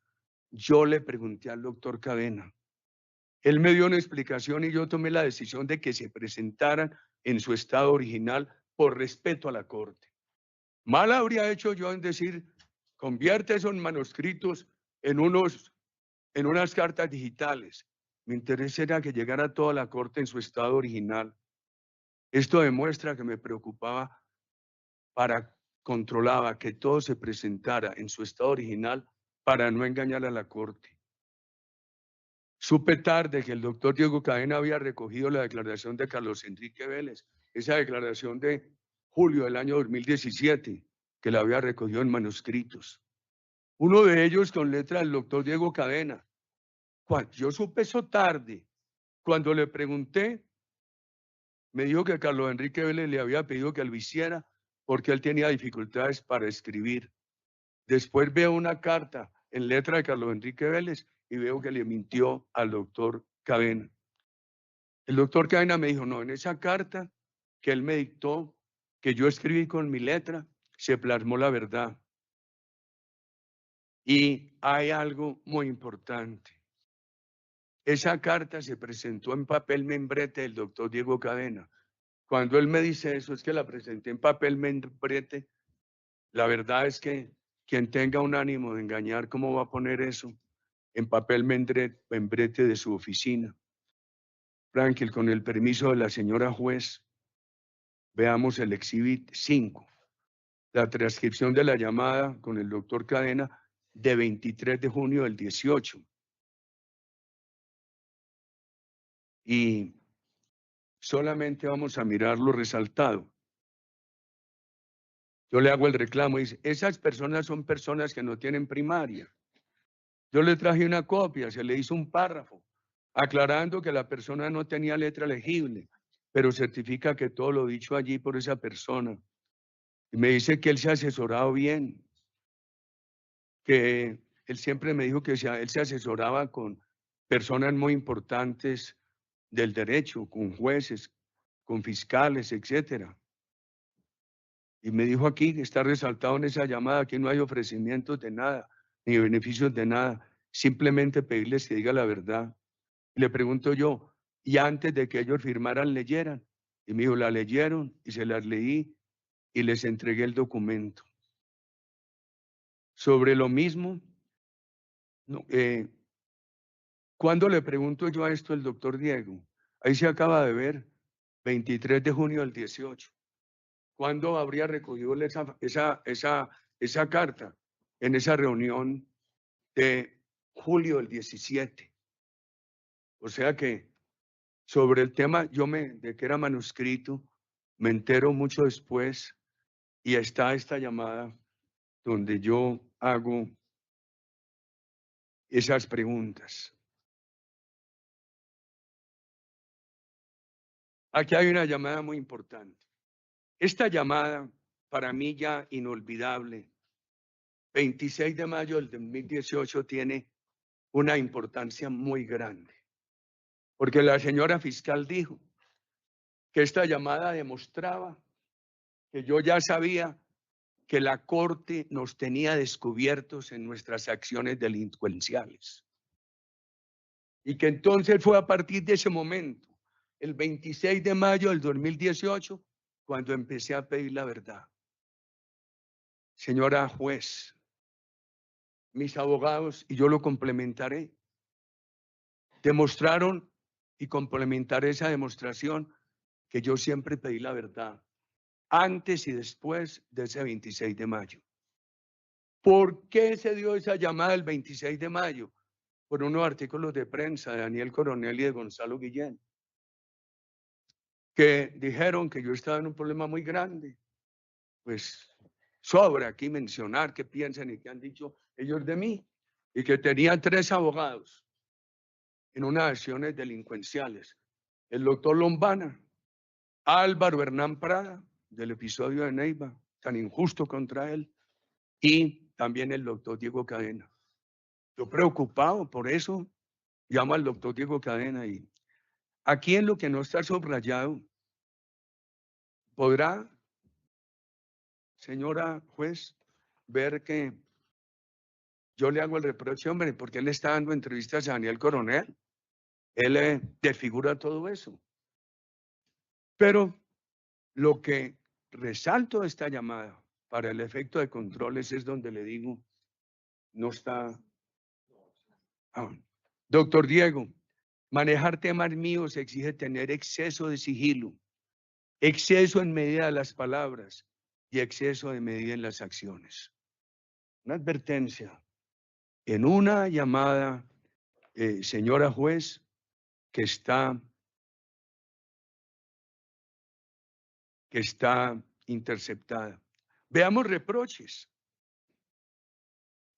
[SPEAKER 3] yo le pregunté al doctor Cadena. Él me dio una explicación y yo tomé la decisión de que se presentaran en su estado original por respeto a la Corte. Mal habría hecho yo en decir, convierte esos manuscritos en unas cartas digitales. Mi interés era que llegara toda la Corte en su estado original. Esto demuestra que me preocupaba controlaba que todo se presentara en su estado original para no engañar a la Corte. Supe tarde que el doctor Diego Cadena había recogido la declaración de Carlos Enrique Vélez, esa declaración de julio del año 2017, que la había recogido en manuscritos. Uno de ellos con letra del doctor Diego Cadena. Yo supe eso tarde. Cuando le pregunté, me dijo que Carlos Enrique Vélez le había pedido que lo hiciera porque él tenía dificultades para escribir. Después veo una carta en letra de Carlos Enrique Vélez y veo que le mintió al doctor Cadena. El doctor Cadena me dijo, no, en esa carta que él me dictó, que yo escribí con mi letra, se plasmó la verdad. Y hay algo muy importante. Esa carta se presentó en papel membrete del doctor Diego Cadena. Cuando él me dice eso, es que la presenté en papel membrete. La verdad es que quien tenga un ánimo de engañar, ¿cómo va a poner eso en papel membrete de su oficina? Franklin, con el permiso de la señora juez, veamos el exhibit 5, la transcripción de la llamada con el doctor Cadena de 23 de junio del 18. Y solamente vamos a mirar lo resaltado. Yo le hago el reclamo y dice, esas personas son personas que no tienen primaria. Yo le traje una copia, se le hizo un párrafo, aclarando que la persona no tenía letra legible, pero certifica que todo lo dicho allí por esa persona. Y me dice que él se ha asesorado bien, que él siempre me dijo que él se asesoraba con personas muy importantes del derecho, con jueces, con fiscales, etcétera. Y me dijo aquí, que está resaltado en esa llamada, que no hay ofrecimientos de nada, ni beneficios de nada, simplemente pedirles que diga la verdad. Le pregunto yo, y antes de que ellos firmaran, leyeran. Y me dijo, la leyeron y se las leí y les entregué el documento. Sobre lo mismo, no, ¿cuándo le pregunto yo a esto al doctor Diego? Ahí se acaba de ver, 23 de junio del 18. ¿Cuándo habría recogido esa carta? En esa reunión de julio del 17. O sea que sobre el tema, de que era manuscrito, me entero mucho después y está esta llamada donde yo hago esas preguntas. Aquí hay una llamada muy importante. Esta llamada, para mí ya inolvidable, 26 de mayo del 2018, tiene una importancia muy grande. Porque la señora fiscal dijo que esta llamada demostraba que yo ya sabía que la Corte nos tenía descubiertos en nuestras acciones delincuenciales. Y que entonces fue a partir de ese momento, el 26 de mayo del 2018, cuando empecé a pedir la verdad. Señora juez, mis abogados, y yo lo complementaré, demostraron y complementaré esa demostración que yo siempre pedí la verdad, antes y después de ese 26 de mayo. ¿Por qué se dio esa llamada el 26 de mayo? Por unos artículos de prensa de Daniel Coronel y de Gonzalo Guillén, que dijeron que yo estaba en un problema muy grande. Pues sobra aquí mencionar qué piensan y qué han dicho ellos de mí, y que tenía 3 abogados en unas acciones delincuenciales: el doctor Lombana, Álvaro Hernán Prada, del episodio de Neiva, tan injusto contra él, y también el doctor Diego Cadena. Yo preocupado por eso, llamo al doctor Diego Cadena, y aquí en lo que no está subrayado, podrá, señora juez, ver que yo le hago el reproche, hombre, porque él está dando entrevistas a Daniel Coronel. Él desfigura todo eso. Pero lo que resalto de esta llamada para el efecto de controles es donde le digo, no está. Doctor Diego, manejar temas míos exige tener exceso de sigilo, exceso en medida de las palabras y exceso de medida en las acciones. Una advertencia en una llamada, señora juez, que está interceptada. Veamos reproches.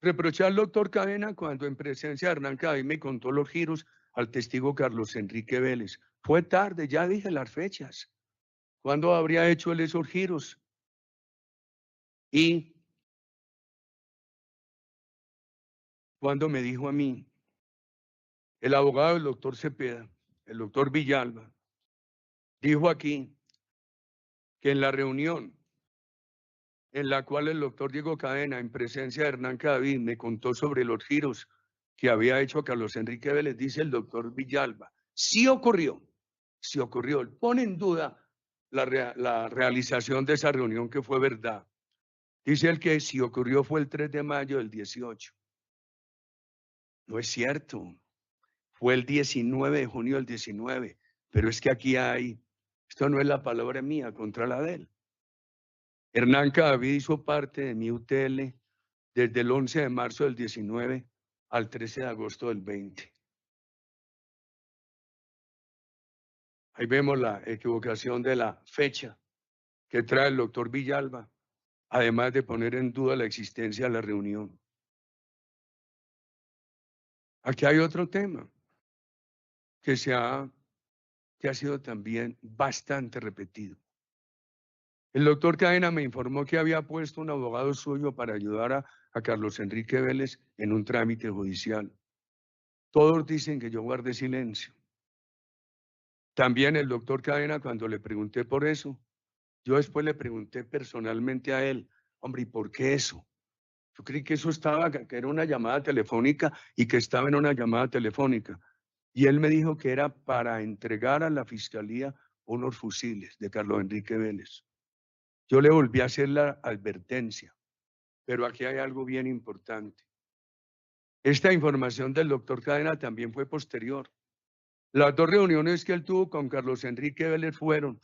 [SPEAKER 3] Reproché al doctor Cadena cuando en presencia de Hernán Cadavid me contó los giros al testigo Carlos Enrique Vélez. Fue tarde, ya dije las fechas. ¿Cuándo habría hecho él esos giros? Y cuando me dijo a mí, el abogado del doctor Cepeda, el doctor Villalba, dijo aquí que en la reunión en la cual el doctor Diego Cadena, en presencia de Hernán Cadavid, me contó sobre los giros que había hecho Carlos Enrique Vélez, dice el doctor Villalba, sí ocurrió. Él pone en duda la realización de esa reunión, que fue verdad. Dice él que si ocurrió fue el 3 de mayo del 18. No es cierto. Fue el 19 de junio del 19. Pero es que aquí esto no es la palabra mía contra la de él. Hernán Cadavid hizo parte de mi UTL desde el 11 de marzo del 19 al 13 de agosto del 20. Ahí vemos la equivocación de la fecha que trae el doctor Villalba, además de poner en duda la existencia de la reunión. Aquí hay otro tema que ha sido también bastante repetido. El doctor Cadena me informó que había puesto un abogado suyo para ayudar a Carlos Enrique Vélez en un trámite judicial. Todos dicen que yo guardé silencio. También el doctor Cadena, cuando le pregunté por eso, yo después le pregunté personalmente a él, hombre, ¿y por qué eso? Yo creí que eso que era una llamada telefónica y que estaba en una llamada telefónica. Y él me dijo que era para entregar a la fiscalía unos fusiles de Carlos Enrique Vélez. Yo le volví a hacer la advertencia, pero aquí hay algo bien importante. Esta información del doctor Cadena también fue posterior. Las 2 reuniones que él tuvo con Carlos Enrique Vélez fueron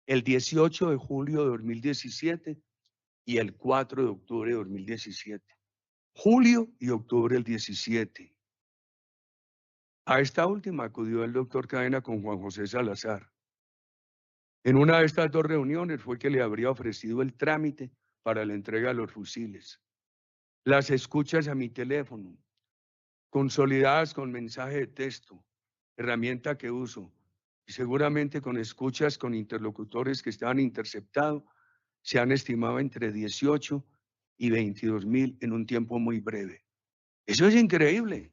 [SPEAKER 3] el 18 de julio de 2017 y el 4 de octubre de 2017. Julio y octubre del 17. A esta última acudió el doctor Cadena con Juan José Salazar. En una de estas 2 reuniones fue que le habría ofrecido el trámite para la entrega de los fusiles. Las escuchas a mi teléfono, consolidadas con mensaje de texto, herramienta que uso, y seguramente con escuchas con interlocutores que estaban interceptados, se han estimado entre 18 y 22.000 en un tiempo muy breve. Eso es increíble.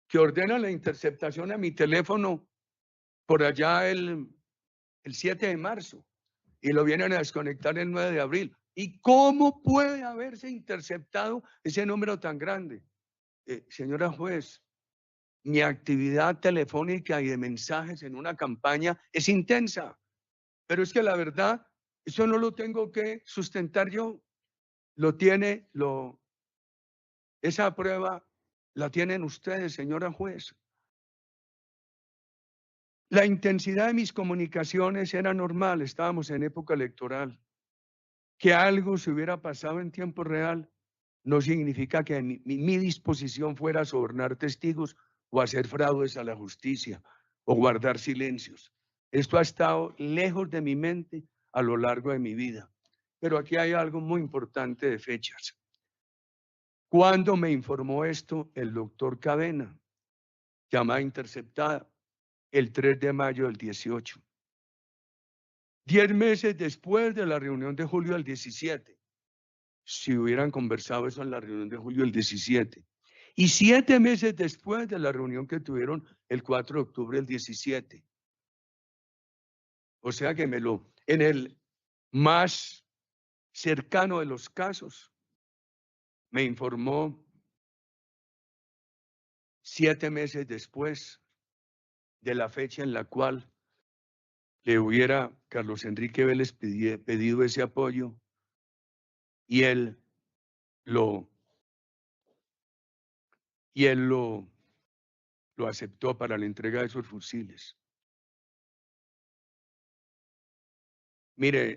[SPEAKER 3] Que ordena la interceptación a mi teléfono por allá el 7 de marzo y lo vienen a desconectar el 9 de abril. ¿Y cómo puede haberse interceptado ese número tan grande? Señora juez, mi actividad telefónica y de mensajes en una campaña es intensa, pero es que la verdad, eso no lo tengo que sustentar yo, esa prueba la tienen ustedes, señora juez. La intensidad de mis comunicaciones era normal, estábamos en época electoral. Que algo se hubiera pasado en tiempo real no significa que mi disposición fuera a sobornar testigos o hacer fraudes a la justicia o guardar silencios. Esto ha estado lejos de mi mente a lo largo de mi vida. Pero aquí hay algo muy importante de fechas. ¿Cuándo me informó esto el doctor Cadena? Llamada interceptada el 3 de mayo del 18. 10 meses después de la reunión de julio del 17. Si hubieran conversado eso en la reunión de julio del 17. Y 7 meses después de la reunión que tuvieron el 4 de octubre del 17. O sea que en el más cercano de los casos, me informó 7 meses después de la fecha en la cual le hubiera Carlos Enrique Vélez pedido ese apoyo y él lo aceptó para la entrega de esos fusiles. Mire,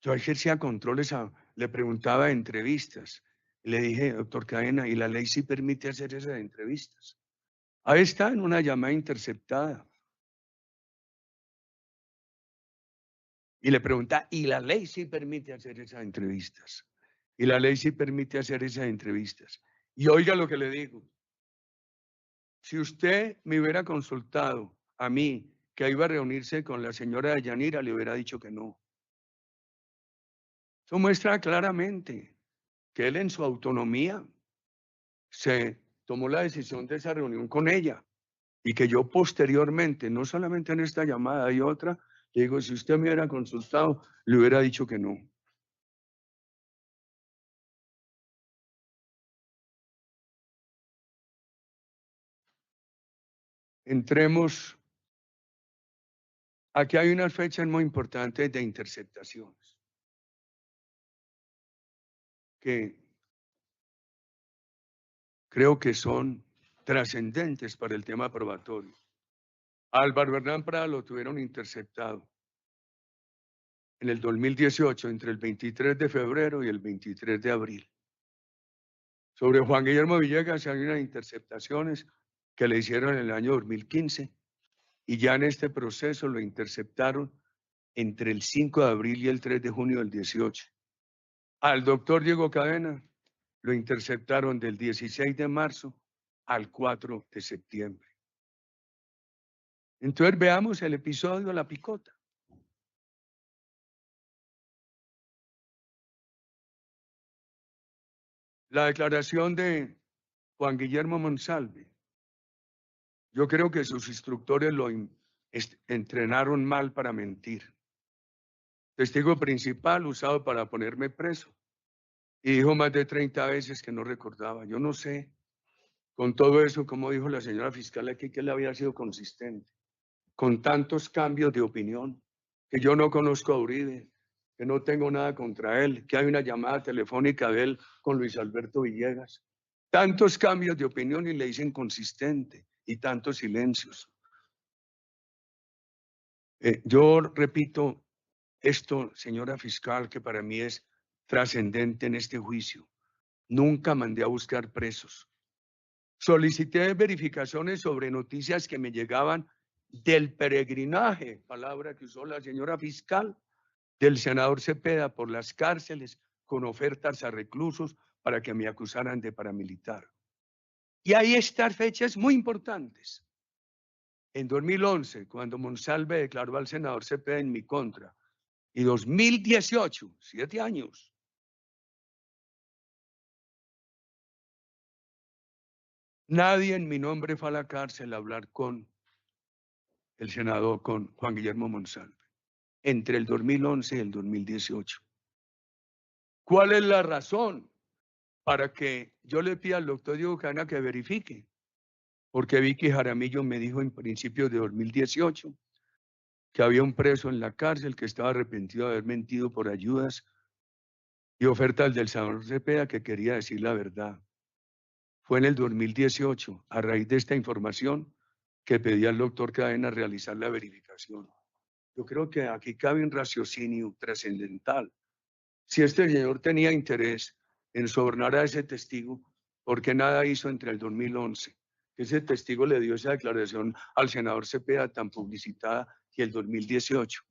[SPEAKER 3] yo ejercía controles, le preguntaba en entrevistas, le dije, doctor Cadena, ¿y la ley sí permite hacer esas entrevistas? Ahí está en una llamada interceptada. Y le pregunta, ¿y la ley sí permite hacer esas entrevistas? Y la ley sí permite hacer esas entrevistas. Y oiga lo que le digo. Si usted me hubiera consultado a mí que iba a reunirse con la señora Yanira, le hubiera dicho que no. Eso muestra claramente que él en su autonomía se tomó la decisión de esa reunión con ella y que yo posteriormente, no solamente en esta llamada y otra, le digo, si usted me hubiera consultado, le hubiera dicho que no. Entremos, aquí hay unas fechas muy importantes de interceptaciones que creo que son trascendentes para el tema probatorio. Álvaro Hernán Prada lo tuvieron interceptado en el 2018, entre el 23 de febrero y el 23 de abril. Sobre Juan Guillermo Villegas hay unas interceptaciones que le hicieron en el año 2015 y ya en este proceso lo interceptaron entre el 5 de abril y el 3 de junio del 18. Al doctor Diego Cadena lo interceptaron del 16 de marzo al 4 de septiembre. Entonces veamos el episodio de la picota. La declaración de Juan Guillermo Monsalve. Yo creo que sus instructores lo entrenaron mal para mentir. Testigo principal usado para ponerme preso. Y dijo más de 30 veces que no recordaba. Yo no sé, con todo eso, como dijo la señora fiscal aquí, que él había sido consistente. Con tantos cambios de opinión, que yo no conozco a Uribe, que no tengo nada contra él, que hay una llamada telefónica de él con Luis Alberto Villegas. Tantos cambios de opinión y le dicen consistente y tantos silencios. Yo repito esto, señora fiscal, que para mí es trascendente en este juicio. Nunca mandé a buscar presos. Solicité verificaciones sobre noticias que me llegaban del peregrinaje, palabra que usó la señora fiscal, del senador Cepeda por las cárceles con ofertas a reclusos para que me acusaran de paramilitar. Y ahí están fechas muy importantes. En 2011, cuando Monsalve declaró al senador Cepeda en mi contra, y 2018, 7 años. Nadie en mi nombre fue a la cárcel a hablar con el senador, con Juan Guillermo Monsalve. entre el 2011 y el 2018. ¿Cuál es la razón para que yo le pida al doctor Diego Cadena que verifique? Porque Vicky Jaramillo me dijo en principios de 2018 que había un preso en la cárcel que estaba arrepentido de haber mentido por ayudas y ofertas del senador Cepeda, que quería decir la verdad. Fue en el 2018, a raíz de esta información, que pedí al doctor Cadena realizar la verificación. Yo creo que aquí cabe un raciocinio trascendental. Si este señor tenía interés en sobornar a ese testigo, ¿por qué nada hizo entre el 2011? Ese testigo le dio esa declaración al senador Cepeda tan publicitada y el 2018.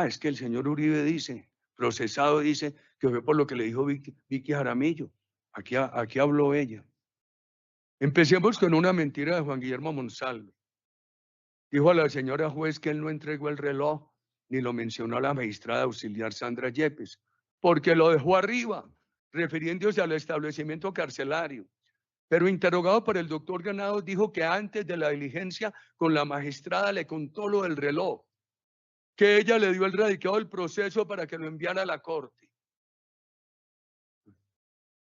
[SPEAKER 3] Es que el señor Uribe dice, procesado dice, que fue por lo que le dijo Vicky Jaramillo. Aquí habló ella. Empecemos con una mentira de Juan Guillermo Monsalve. Dijo a la señora juez que él no entregó el reloj, ni lo mencionó a la magistrada auxiliar Sandra Yepes, porque lo dejó arriba, refiriéndose al establecimiento carcelario. Pero interrogado por el doctor Granados, dijo que antes de la diligencia con la magistrada le contó lo del reloj, que ella le dio el radicado del proceso para que lo enviara a la corte.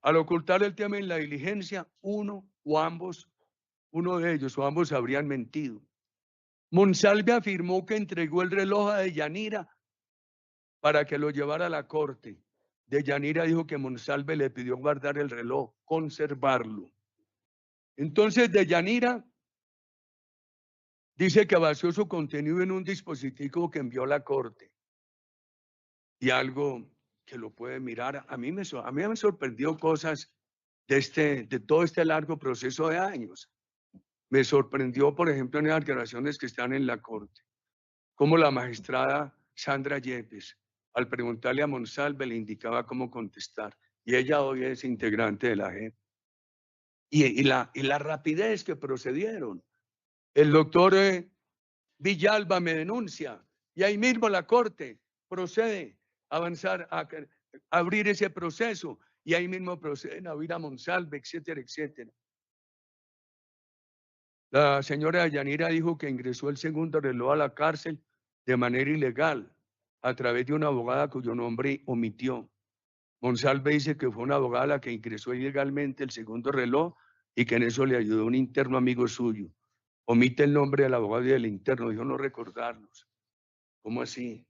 [SPEAKER 3] Al ocultar el tema en la diligencia, uno de ellos o ambos habrían mentido. Monsalve afirmó que entregó el reloj a Deyanira para que lo llevara a la corte. Deyanira dijo que Monsalve le pidió guardar el reloj, conservarlo. Entonces Deyanira dice que vació su contenido en un dispositivo que envió a la corte. Y algo que lo puede mirar, a mí me han sorprendido cosas de todo este largo proceso de años. Me sorprendió, por ejemplo, en las declaraciones que están en la corte, como la magistrada Sandra Yepes, al preguntarle a Monsalve, le indicaba cómo contestar. Y ella hoy es integrante de la JEP. Y la rapidez que procedieron. El doctor Villalba me denuncia y ahí mismo la corte procede a avanzar, a abrir ese proceso y ahí mismo proceden a oír a Monsalve, etcétera, etcétera. La señora Yanira dijo que ingresó el segundo reloj a la cárcel de manera ilegal a través de una abogada cuyo nombre omitió. Monsalve dice que fue una abogada la que ingresó ilegalmente el segundo reloj y que en eso le ayudó un interno amigo suyo. Omite el nombre del abogado y del interno, dijo no recordarlos. ¿Cómo así?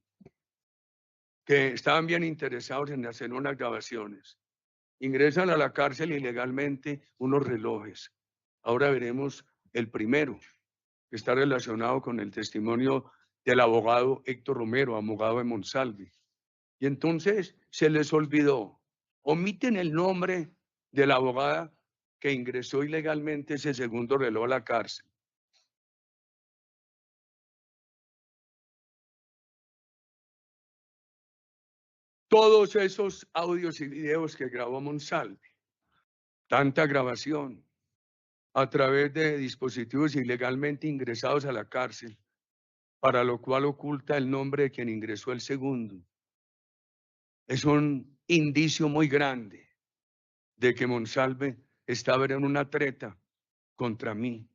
[SPEAKER 3] Que estaban bien interesados en hacer unas grabaciones. Ingresan a la cárcel ilegalmente unos relojes. Ahora veremos el primero, que está relacionado con el testimonio del abogado Héctor Romero, abogado de Monsalve. Y entonces se les olvidó, omiten el nombre de la abogada que ingresó ilegalmente ese segundo reloj a la cárcel. Todos esos audios y videos que grabó Monsalve, tanta grabación a través de dispositivos ilegalmente ingresados a la cárcel, para lo cual oculta el nombre de quien ingresó el segundo. Es un indicio muy grande de que Monsalve estaba en una treta contra mí,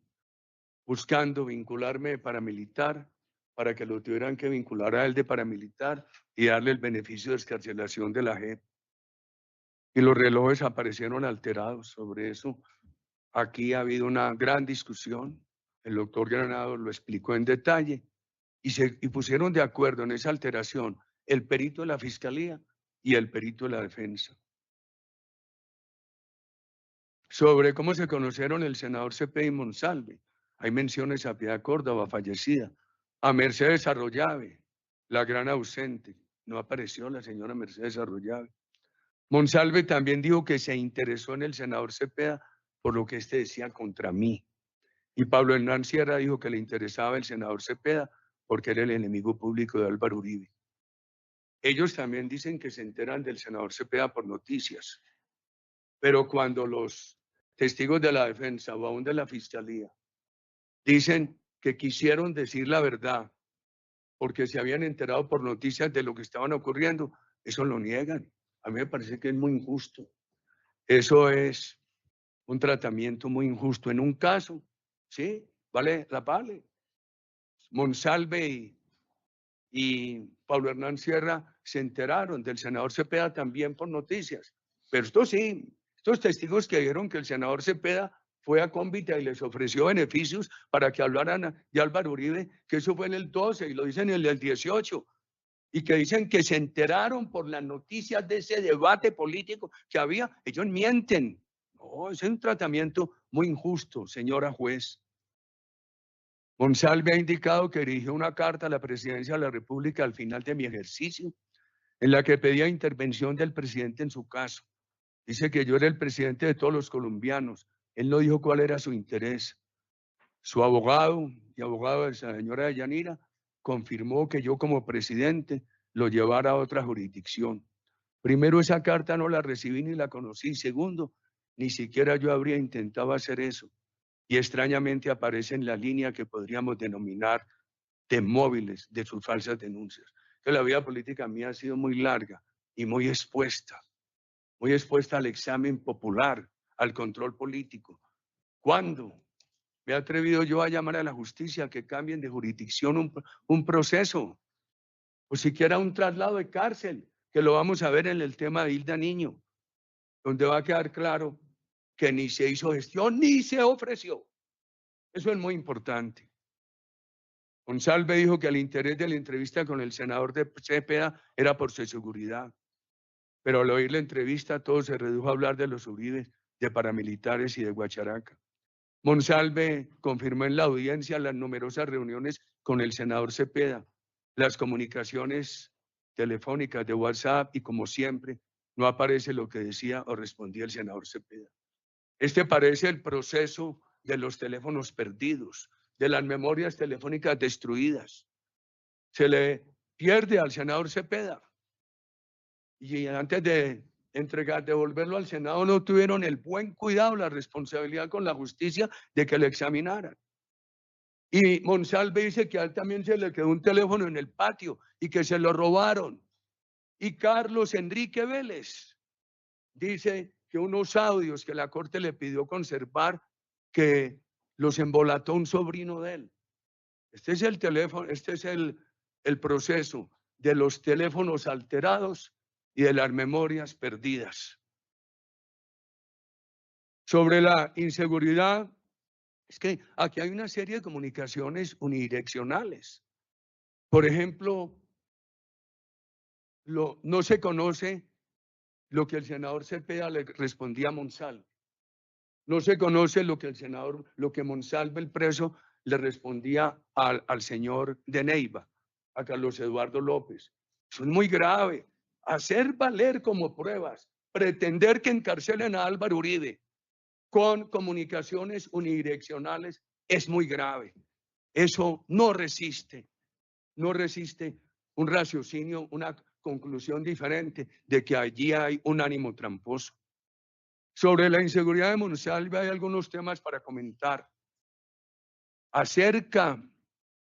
[SPEAKER 3] buscando vincularme de paramilitar para que lo tuvieran que vincular a él de paramilitar y darle el beneficio de excarcelación de la JEP. Y los relojes aparecieron alterados. Sobre eso, aquí ha habido una gran discusión. El doctor Granados lo explicó en detalle y pusieron de acuerdo en esa alteración el perito de la Fiscalía y el perito de la Defensa. Sobre cómo se conocieron el senador Cepeda y Monsalve, hay menciones a Piedad Córdoba, fallecida, a Mercedes Arroyave, la gran ausente. No apareció la señora Mercedes Arroyave. Monsalve también dijo que se interesó en el senador Cepeda por lo que éste decía contra mí. Y Pablo Hernán Sierra dijo que le interesaba el senador Cepeda porque era el enemigo público de Álvaro Uribe. Ellos también dicen que se enteran del senador Cepeda por noticias. Pero cuando los testigos de la defensa o aún de la fiscalía dicen que quisieron decir la verdad porque se habían enterado por noticias de lo que estaban ocurriendo, eso lo niegan. A mí me parece que es muy injusto. Eso es un tratamiento muy injusto. En un caso, sí, vale. Monsalve y Pablo Hernán Sierra se enteraron del senador Cepeda también por noticias. Pero esto sí, estos testigos que dijeron que el senador Cepeda fue a Cómbita y les ofreció beneficios para que hablaran de Álvaro Uribe, que eso fue en el 12 y lo dicen en el 18, y que dicen que se enteraron por las noticias de ese debate político que había, ellos mienten. No, ese es un tratamiento muy injusto, señora juez. Monsalve ha indicado que dirigió una carta a la presidencia de la República al final de mi ejercicio, en la que pedía intervención del presidente en su caso. Dice que yo era el presidente de todos los colombianos. Él no dijo cuál era su interés. Su abogado y abogado de la señora Yanira confirmó que yo como presidente lo llevara a otra jurisdicción. Primero, esa carta no la recibí ni la conocí. Segundo, ni siquiera yo habría intentado hacer eso. Y extrañamente aparece en la línea que podríamos denominar de móviles de sus falsas denuncias. Que la vida política mía ha sido muy larga y muy expuesta al examen popular, al control político. ¿Cuándo me he atrevido yo a llamar a la justicia que cambien de jurisdicción un proceso? O siquiera un traslado de cárcel, que lo vamos a ver en el tema de Hilda Niño, donde va a quedar claro que ni se hizo gestión ni se ofreció. Eso es muy importante. Monsalve dijo que el interés de la entrevista con el senador de Cepeda era por su seguridad. Pero al oír la entrevista todo se redujo a hablar de los Uribes, de paramilitares y de Guacharaca. Monsalve confirmó en la audiencia las numerosas reuniones con el senador Cepeda, las comunicaciones telefónicas de WhatsApp y como siempre no aparece lo que decía o respondía el senador Cepeda. Este parece el proceso de los teléfonos perdidos, de las memorias telefónicas destruidas. Se le pierde al senador Cepeda. Y antes de devolverlo al Senado, no tuvieron el buen cuidado, la responsabilidad con la justicia de que lo examinaran. Y Monsalve dice que a él también se le quedó un teléfono en el patio y que se lo robaron. Y Carlos Enrique Vélez dice que unos audios que la corte le pidió conservar, que los embolató un sobrino de él. Este es el teléfono, este es el proceso de los teléfonos alterados y de las memorias perdidas. Sobre la inseguridad, es que aquí hay una serie de comunicaciones unidireccionales. Por ejemplo, no se conoce lo que el senador Cepeda le respondía a Monsalve. No se conoce lo que Monsalve, el preso, le respondía al señor de Neiva, a Carlos Eduardo López. Eso es muy grave. Hacer valer como pruebas, pretender que encarcelen a Álvaro Uribe con comunicaciones unidireccionales es muy grave. Eso no resiste un raciocinio, una conclusión diferente de que allí hay un ánimo tramposo. Sobre la inseguridad de Monsalve hay algunos temas para comentar. Acerca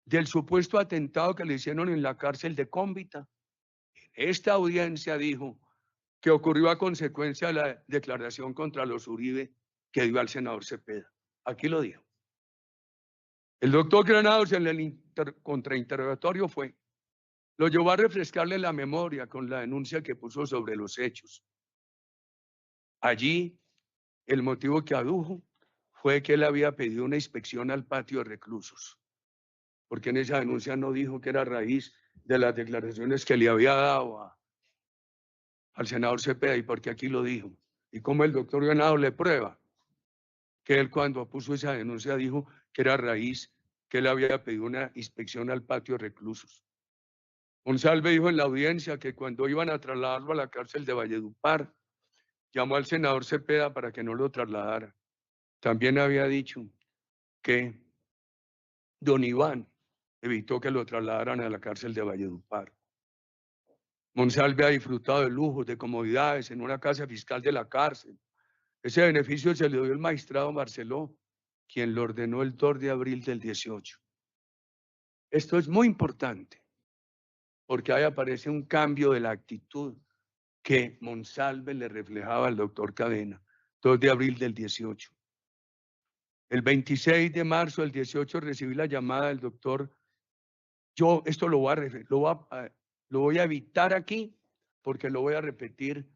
[SPEAKER 3] del supuesto atentado que le hicieron en la cárcel de Cómbita, esta audiencia dijo que ocurrió a consecuencia de la declaración contra los Uribe que dio al senador Cepeda. Aquí lo dijo. El doctor Granados en el contrainterrogatorio lo llevó a refrescarle la memoria con la denuncia que puso sobre los hechos. Allí, el motivo que adujo fue que él había pedido una inspección al patio de reclusos, porque en esa denuncia no dijo que era a raíz de las declaraciones que le había dado al senador Cepeda, y porque aquí lo dijo. Y como el doctor Granados le prueba que él cuando puso esa denuncia dijo que era a raíz que él había pedido una inspección al patio de reclusos. Monsalve dijo en la audiencia que cuando iban a trasladarlo a la cárcel de Valledupar, llamó al senador Cepeda para que no lo trasladara. También había dicho que don Iván evitó que lo trasladaran a la cárcel de Valledupar. Monsalve ha disfrutado de lujos, de comodidades en una casa fiscal de la cárcel. Ese beneficio se le dio el magistrado Barceló, quien lo ordenó el 2 de abril del 18. Esto es muy importante, porque ahí aparece un cambio de la actitud que Monsalve le reflejaba al doctor Cadena, 2 de abril del 18. El 26 de marzo del 18 recibí la llamada del doctor Yo esto lo voy a evitar aquí porque lo voy a repetir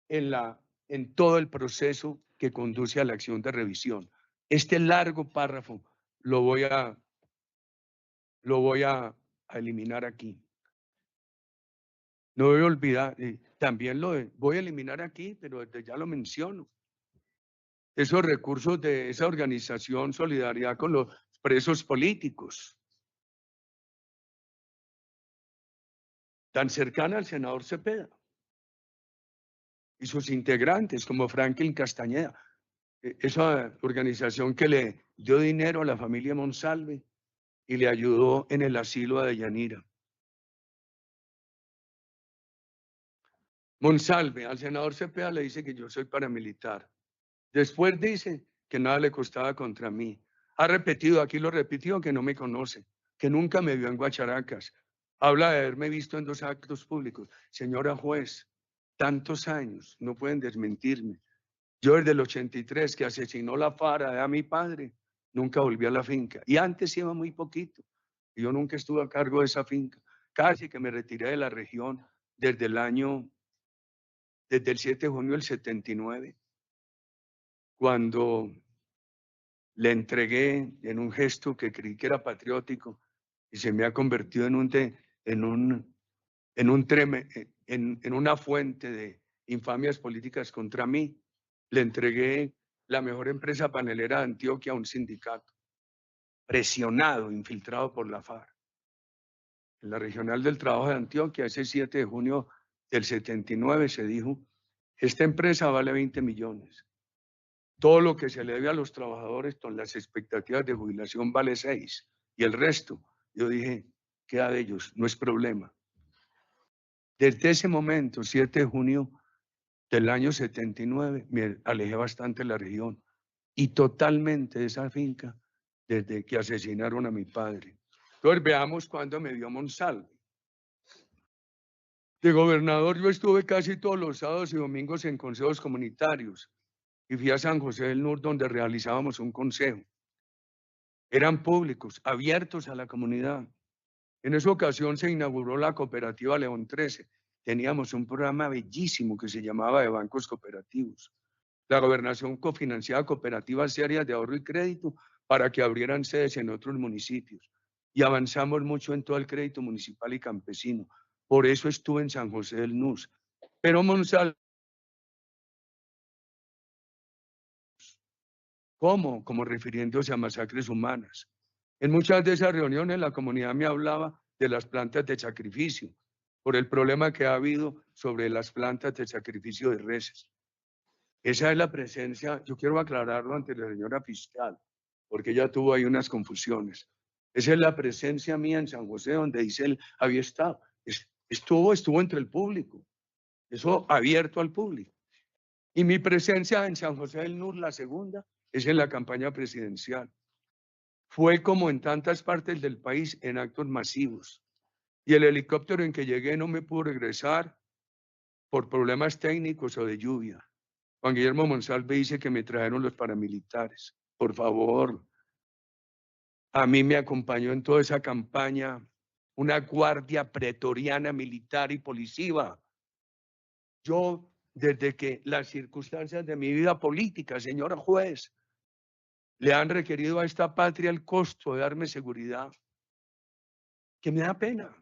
[SPEAKER 3] en todo el proceso que conduce a la acción de revisión. Este largo párrafo lo voy a eliminar aquí. No voy a olvidar, también voy a eliminar aquí, pero desde ya lo menciono. Esos recursos de esa organización Solidaridad con los Presos Políticos, tan cercana al senador Cepeda y sus integrantes como Franklin Castañeda, esa organización que le dio dinero a la familia Monsalve y le ayudó en el asilo a Deyanira. Monsalve al senador Cepeda le dice que yo soy paramilitar. Después dice que nada le costaba contra mí. Ha repetido, aquí lo repitió, que no me conoce, que nunca me vio en Guacharacas. Habla de haberme visto en 2 actos públicos. Señora juez, tantos años, no pueden desmentirme. Yo desde el 83 que asesinó la FARC a mi padre, nunca volví a la finca. Y antes iba muy poquito. Yo nunca estuve a cargo de esa finca. Casi que me retiré de la región desde el 7 de junio del 79, cuando le entregué en un gesto que creí que era patriótico y se me ha convertido en una fuente de infamias políticas contra mí. Le entregué la mejor empresa panelera de Antioquia a un sindicato, presionado, infiltrado por la FARC. En la Regional del Trabajo de Antioquia, ese 7 de junio del 79, se dijo, esta empresa vale 20 millones. Todo lo que se le debe a los trabajadores con las expectativas de jubilación vale 6. Y el resto, yo dije, queda de ellos, no es problema. Desde ese momento, 7 de junio del año 79, me alejé bastante de la región y totalmente de esa finca desde que asesinaron a mi padre. Entonces veamos cuándo me dio Monsalve. De gobernador yo estuve casi todos los sábados y domingos en consejos comunitarios y fui a San José del Nur donde realizábamos un consejo. Eran públicos, abiertos a la comunidad. En esa ocasión se inauguró la cooperativa León 13. Teníamos un programa bellísimo que se llamaba de bancos cooperativos. La gobernación cofinanciaba cooperativas serias de ahorro y crédito para que abrieran sedes en otros municipios. Y avanzamos mucho en todo el crédito municipal y campesino. Por eso estuve en San José del Nus. Pero Monsalve, ¿cómo? Como refiriéndose a masacres humanas. En muchas de esas reuniones la comunidad me hablaba de las plantas de sacrificio, por el problema que ha habido sobre las plantas de sacrificio de reses. Esa es la presencia, yo quiero aclararlo ante la señora fiscal, porque ella tuvo ahí unas confusiones. Esa es la presencia mía en San José, donde dice él había estado. Estuvo entre el público, eso abierto al público. Y mi presencia en San José del Nur, la segunda, es en la campaña presidencial. Fue como en tantas partes del país en actos masivos. Y el helicóptero en que llegué no me pudo regresar por problemas técnicos o de lluvia. Juan Guillermo Monsalve dice que me trajeron los paramilitares. Por favor, a mí me acompañó en toda esa campaña una guardia pretoriana militar y policiva. Yo, desde que las circunstancias de mi vida política, señora juez, le han requerido a esta patria el costo de darme seguridad, que me da pena,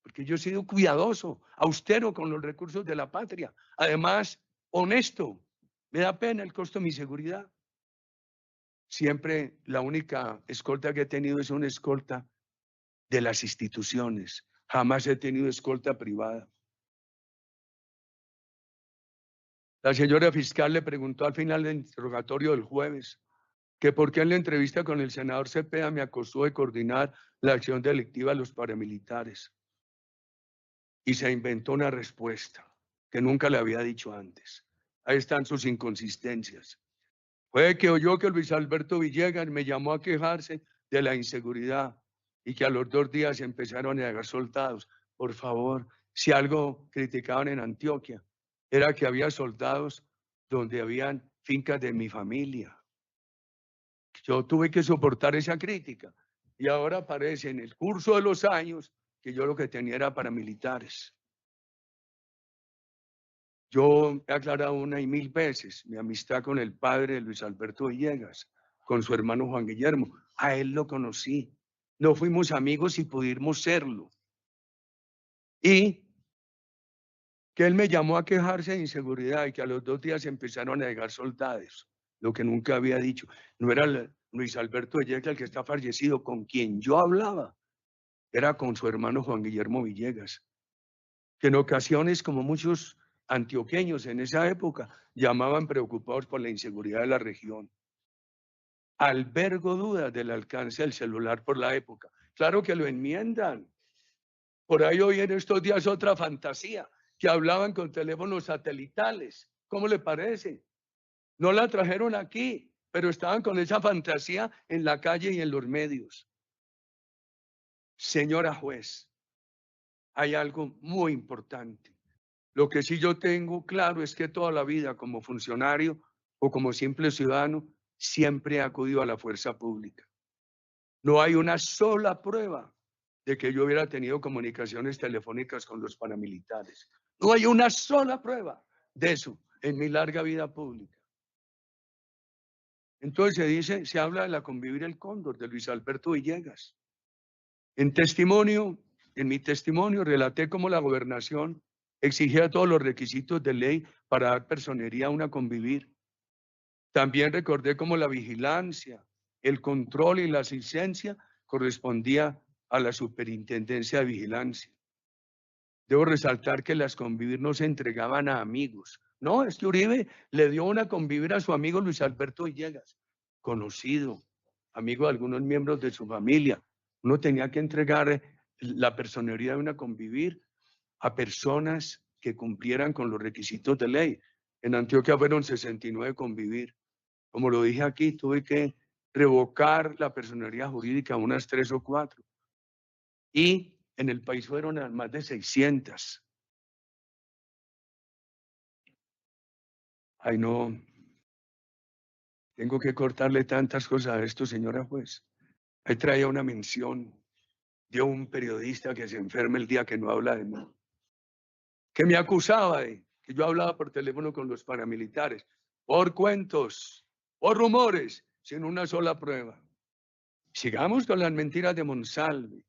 [SPEAKER 3] porque yo he sido cuidadoso, austero con los recursos de la patria, además honesto. Me da pena el costo de mi seguridad. Siempre la única escolta que he tenido es una escolta de las instituciones. Jamás he tenido escolta privada. La señora fiscal le preguntó al final del interrogatorio del jueves que por qué en la entrevista con el senador Cepeda me acusó de coordinar la acción delictiva de los paramilitares. Y se inventó una respuesta que nunca le había dicho antes. Ahí están sus inconsistencias. Fue que oyó que Luis Alberto Villegas me llamó a quejarse de la inseguridad y que a los 2 días empezaron a llegar soldados. Por favor, si algo criticaban en Antioquia, era que había soldados donde habían fincas de mi familia. Yo tuve que soportar esa crítica. Y ahora parece en el curso de los años que yo lo que tenía era paramilitares. Yo he aclarado una y mil veces mi amistad con el padre de Luis Alberto Villegas, con su hermano Juan Guillermo. A él lo conocí. No fuimos amigos y pudimos serlo. Y que él me llamó a quejarse de inseguridad y que a los 2 días empezaron a llegar soldados, lo que nunca había dicho. No era Luis Alberto Villegas el que está fallecido, con quien yo hablaba, era con su hermano Juan Guillermo Villegas, que en ocasiones, como muchos antioqueños en esa época, llamaban preocupados por la inseguridad de la región. Albergo dudas del alcance del celular por la época. Claro que lo enmiendan. Por ahí hoy en estos días otra fantasía, que hablaban con teléfonos satelitales. ¿Cómo le parece? No la trajeron aquí, pero estaban con esa fantasía en la calle y en los medios. Señora juez, hay algo muy importante. Lo que sí yo tengo claro es que toda la vida como funcionario o como simple ciudadano siempre he acudido a la fuerza pública. No hay una sola prueba de que yo hubiera tenido comunicaciones telefónicas con los paramilitares. No hay una sola prueba de eso en mi larga vida pública. Entonces se habla de la Convivir el Cóndor, de Luis Alberto Villegas. En mi testimonio, relaté cómo la gobernación exigía todos los requisitos de ley para dar personería a una Convivir. También recordé cómo la vigilancia, el control y la asistencia correspondía a la Superintendencia de Vigilancia. Debo resaltar que las Convivir no se entregaban a amigos. No, es que Uribe le dio una Convivir a su amigo Luis Alberto Villegas, conocido, amigo de algunos miembros de su familia. Uno tenía que entregar la personería de una Convivir a personas que cumplieran con los requisitos de ley. En Antioquia fueron 69 Convivir. Como lo dije aquí, tuve que revocar la personería jurídica a unas 3 o 4. Y en el país fueron más de 600. Ay, no. Tengo que cortarle tantas cosas a esto, señora juez. Ahí traía una mención de un periodista que se enferma el día que no habla de mí, que me acusaba de que yo hablaba por teléfono con los paramilitares, por cuentos, por rumores, sin una sola prueba. Sigamos con las mentiras de Monsalve.